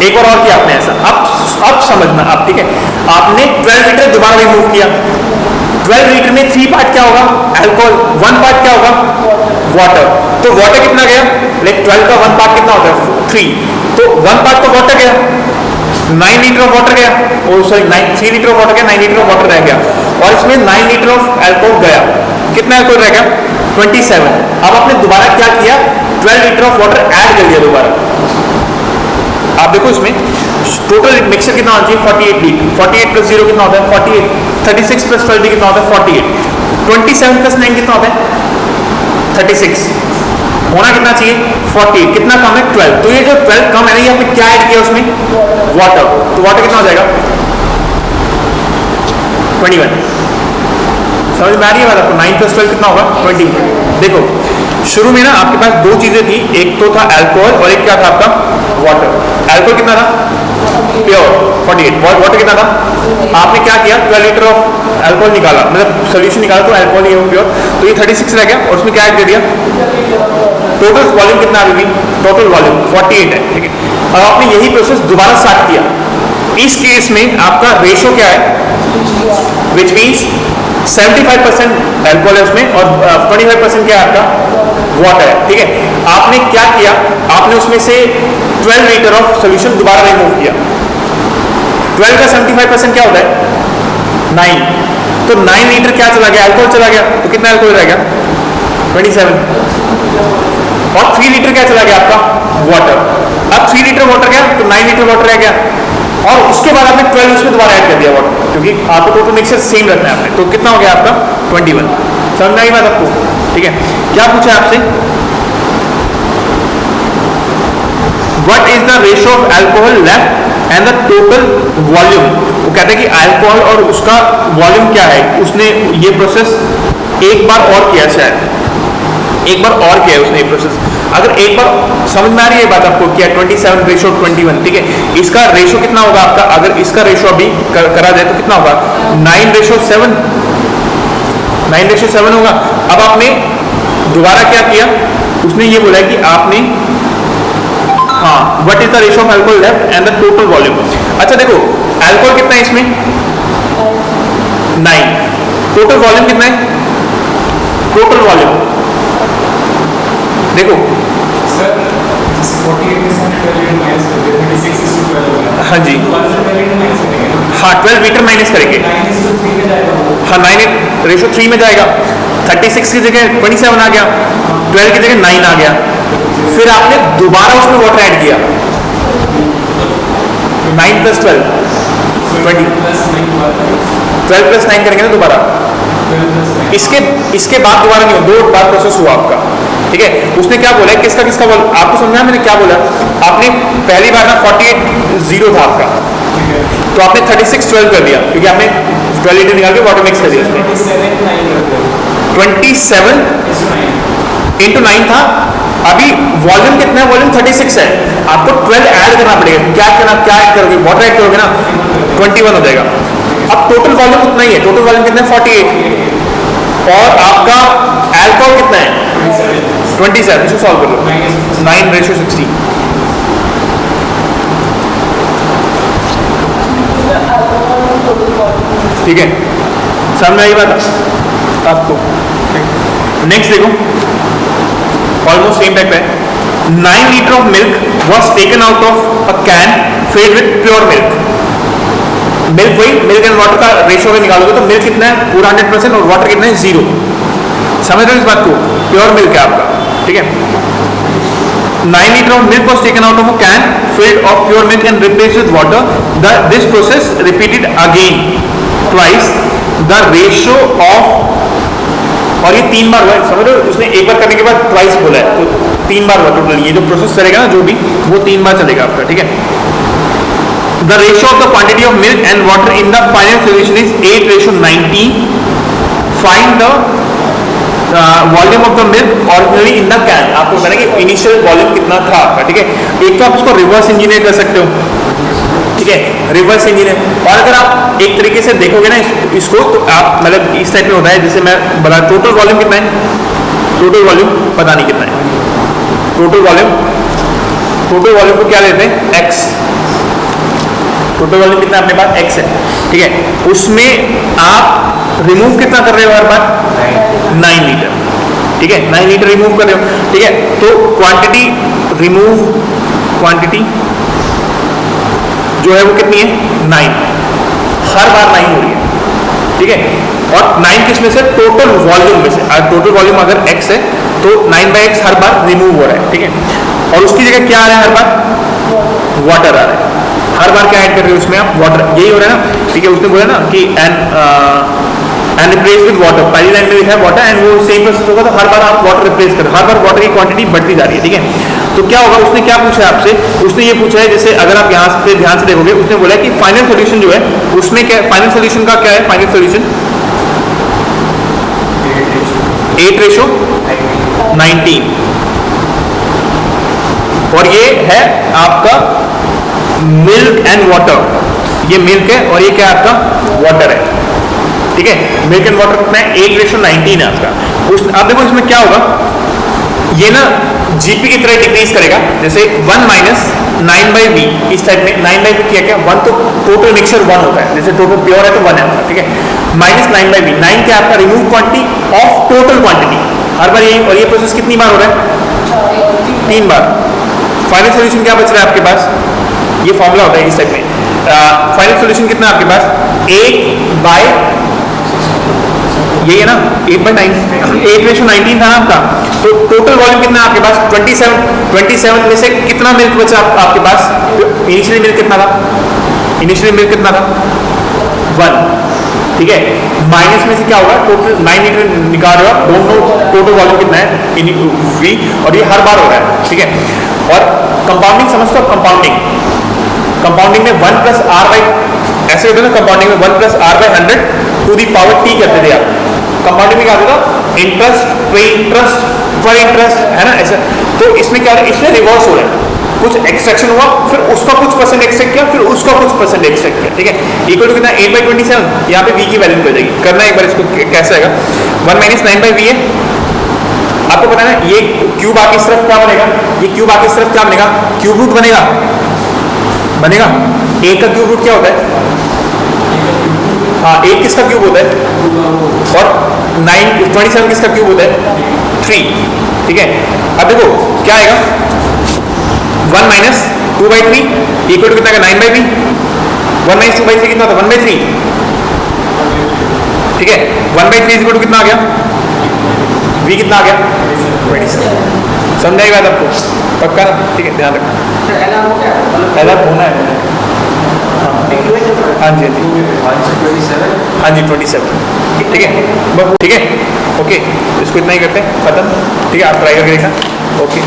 एक बार और किया आपने ऐसा। अब समझना आप, ठीक है, आपने 12 लीटर दोबारा रिमूव किया, 12 लीटर में 3 पार्ट क्या होगा अल्कोहल, 1 पार्ट क्या होगा वाटर, तो वाटर कितना गया, लाइक 12 का 1 पार्ट कितना होता है 3, तो 1 पार्ट तो वाटर गया, 9 लीटर ऑफ वाटर गया, ओ सॉरी 3 लीटर ऑफ वाटर गया, 9 लीटर ऑफ वाटर रह गया, और इसमें 9 लीटर ऑफ अल्कोहल गया, कितना अल्कोहल रह गया 27। अब आपने दोबारा क्या किया, 12 लीटर ऑफ वाटर ऐड कर दिया दोबारा। आप देखो इसमें टोटल मिक्सचर कितना होना चाहिए 48 लीटर, 48 प्लस 0 कितना होता है 48, 36 प्लस 12 कितना होता है 48, 27 प्लस 9 कितना होता है 36, होना कितना चाहिए 48, कितना कम है 12, तो ये जो 12 कम है ना, ये आपने क्या ऐड किया उसमें वाटर, तो वाटर कितना हो जाएगा 21। समझ में आ रही है बात आपको, 9 प्लस 12 कितना होगा 20। देखो शुरू में ना आपके पास दो चीजें थी, एक तो था अल्कोहल और एक क्या था आपका वाटर। अल्कोहल कितना था प्योर 48, वाटर कितना था? आपने क्या किया, 12 लीटर ऑफ अल्कोहल निकाला, मतलब सोल्यूशन निकाला तो अल्कोहल ही प्योर, तो ये 36 रह गया और उसमें क्या ऐड कर दिया, टोटल वॉल्यूम कितना अभी, टोटल वॉल्यूम 48 है, ठीक है। अब आपने यही प्रोसेस दोबारा स्टार्ट किया, इस केस में आपका रेशो क्या है, विच मीन्स 75% अल्कोहल है उसमें और 25% क्या है आपका, वाटर है, ठीक है। आपने क्या किया, आपने उसमें से 12 लीटर ऑफ सोल्यूशन दोबारा रिमूव किया, 12 का 75% क्या होता है, 9, तो 9 लीटर क्या चला गया, अल्कोहल चला गया, तो कितना अल्कोहल रह गया, 27, और 3 लीटर क्या चला गया आपका, वाटर। अब 3 लीटर वाटर गया तो 9 लीटर वाटर रह गया, और उसके बाद आपने 12 उसमें दोबारा ऐड कर दिया वाटर, क्योंकि आपको टोटल मिक्सचर सेम रखना है आपने, तो कितना हो गया आपका 21। समझ आई बात आपको, ठीक है। क्या पूछा आपसे, what is the ratio of alcohol left and the total volume, वो कहते हैं कि अल्कोहल और उसका वॉल्यूम क्या है, उसने ये प्रोसेस एक बार और किया, शायद एक बार और किया है उसने ये प्रोसेस। अगर एक बार समझ में आ रही है बात आपको, क्या 27 रेशो 21, ठीक है। इसका रेशो कितना होगा आपका, अगर इसका रेशो अभी करा जाए तो कितना होगा, 9:7, 9:7 होगा। अब आपने दोबारा क्या किया, उसने ये बोला कि आपने, हाँ, what is the ratio of alcohol left and the total volume. अच्छा देखो, अल्कोहल कितना है इसमें, 9, टोटल वॉल्यूम कितना है, टोटल वॉल्यूम देखो, हाँ जी, हाँ 12 लीटर माइनस करेंगे, हाँ 9 रेशो 3 में जाएगा, 36 की जगह 27 आ गया, 12 की जगह 9 आ गया, फिर आपने दोबारा उसमें वाटर ऐड किया, 9 + 12 20, 12 + 9 करेंगे ना दोबारा, इसके बाद दोबारा नहीं हो, 2 बार प्रोसेस हुआ आपका, ठीक है। उसने क्या बोला, किसका किसका बोला, आपको समझा मैंने क्या बोला, आपने पहली बार ना 48 0 था आपका, तो आपने 36 12 कर दिया, क्योंकि आपने 12 लीटर निकाल के वाटर मिक्स कर दिया उसमें, 27 × 9 था। अभी वॉल्यूम कितना है, वॉल्यूम 36 है, आपको 12 ऐड करना पड़ेगा, क्या करना, क्या ऐड करोगे, वाटर ऐड करोगे ना, 21 हो जाएगा। अब टोटल वॉल्यूम उतना ही है, टोटल वॉल्यूम कितना है 48, और आपका अल्कोहल कितना है 27, इसको सॉल्व कर लो, 9:60, ठीक है। समझ आई बात आपको, नेक्स्ट देखो, ऑलमोस्ट सेम टाइप है, 9 litre of milk was taken out of a can filled with pure milk, milk वही मिल्क एंड वाटर का रेशियो अगर निकालोगे तो मिल्क कितना है पूरा 100% और वाटर कितना है 0, समझ रहे हो इस बात को, प्योर मिल्क है आपका, ठीक है। 9 litre of milk was taken out of a can field of pure milk and replaced with water, this process repeated again twice, the ratio of, और ये 3 बार हुआ है, समझ रहे हो, उसने एक बार करने के बाद ट्वाइस बोला है, तो 3 बार हुआ टोटल, ये जो प्रोसेस चलेगा ना जो भी, वो 3 बार चलेगा आपका, ठीक है। The ratio of the quantity of milk and water in the final solution is 8:19. Find the volume of the milk originally in the can, आपको बताना कि इनिशियल वॉल्यूम कितना था आपका, ठीक है। एक तो आप इसको रिवर्स इंजीनियर कर सकते हो, ठीक है, रिवर्स इंजीनियर, और अगर आप एक तरीके से देखोगे ना इसको, तो आप मतलब इस टाइप में होता है, जैसे मैं बता, टोटल वॉल्यूम कितना है, टोटल वॉल्यूम पता नहीं कितना है, टोटल वॉल्यूम को क्या लेते हैं, x, टोटल वॉल्यूम कितना अपने पास x है, ठीक है। उसमें आप रिमूव कितना कर रहे हो हर बार, 9 लीटर, ठीक है, 9 लीटर रिमूव कर रहे हो, ठीक है। तो क्वांटिटी रिमूव, क्वांटिटी जो है वो कितनी है 9, हर बार 9 हो रही है, ठीक है। और 9 किस में से, टोटल वॉल्यूम में से, टोटल वॉल्यूम अगर x है तो 9/x हर बार रिमूव हो रहा है, ठीक है। और उसकी जगह क्या आ रहा है हर बार, वाटर आ रहा है, हर बार क्या ऐड कर रहे हो उसमें आप, वाटर, यही हो रहा है ना, ठीक है। उसने बोला ना कि एंड रिप्लेस विद वाटर, पहली लाइन में लिखा है वाटर, एंड वो सेम प्रोसेस होगा, तो हर बार आप वाटर रिप्लेस करें, हर बार वाटर की क्वांटिटी बढ़ती जा रही है, ठीक है। तो क्या होगा, उसने क्या पूछा है आपसे, उसने ये पूछा है, जैसे अगर आप यहाँ पे ध्यान से देखोगे, उसने बोला कि फाइनल सोल्यूशन जो है उसमें क्या, फाइनल सोल्यूशन का क्या है, फाइनल सोल्यूशन 8:19, और ये है आपका मिल्क एंड वाटर, ये मिल्क है और ये क्या है आपका वाटर है, ठीक है। मिल्क एंड वाटर कितना है 8:19 है आपका। अब देखो इसमें क्या होगा, ये ना जीपी की तरह डिक्रीज करेगा, जैसे 1 माइनस 9/v इस टाइप में 9/v किया क्या 1, तो टोटल मिक्सचर 1 होता है, जैसे टोटल प्योर है तो 1 है आपका, ठीक है। माइनस 9/v, 9 क्या आपका remove quantity of total quantity, हर बार यही, और ये प्रोसेस कितनी बार हो रहा है 3 बार। फाइनल सोल्यूशन क्या बच रहा है आपके पास, ये फॉर्मूला होता है इस टाइप में। फाइनल सोल्यूशन कितना है आपके पास 8/, ये है ना 8:19 था ना आपका, तो टोटल वॉल्यूम कितना है आपके पास 27 में से कितना मिल्क बचा आपके पास, इनिशियली मिल्क कितना था, इनिशियली मिल्क कितना था 1, ठीक है। माइनस में से क्या होगा टोटल 9 लीटर निकाल रहे हो आप, डोंट नो टोटल वॉल्यूम कितना है वी, और ये हर बार हो रहा है, ठीक है। और कंपाउंडिंग समझते हो, कंपाउंडिंग में 1 + r/, ऐसे होता है ना कंपाउंडिंग में 1 + r/100 to the power t करते थे आप। कंपाउंडिंग में क्या होता था इंटरेस्ट पे इंटरेस्ट पर इंटरेस्ट, है ना ऐसा। तो इसमें क्या हो रहा है, इसमें रिवर्स हो रहा है, कुछ एक्सट्रैक्शन हुआ, फिर उसका कुछ परसेंट एक्सट्रैक्ट किया, फिर उसका कुछ परसेंट एक्सट्रैक्ट किया, ठीक है। इक्वल टू कितना 8/27, यहाँ पे v की वैल्यू हो जाएगी, करना एक बार इसको कैसे आएगा, 1 - 9/v है आपको पता है ना। ये क्यूब आगे इस तरफ क्या बनेगा, ये क्यूब आगे इस तरफ क्या बनेगा, क्यूब रूट बनेगा, एक का क्यूब रूट क्या होता है, हाँ 1 किसका क्यूब होता है, और 27 किसका क्यूब होता है 3, ठीक है। अब देखो क्या आएगा 1 - 2/3 इक्वल टू कितना का 9/v, 1 - 2/3 कितना होता है 1/3, ठीक है। 1/3 इक्वल टू कितना आ गया, v कितना आ गया 27, समझाई बात आपको, पक्का ना, ठीक है ध्यान रखना, पहला होना है, हाँ जी हाँ जी 27, ठीक है ठीक है, ओके इसको इतना ही करते हैं खत्म, ठीक है। आप ट्राई करके देखा, ओके।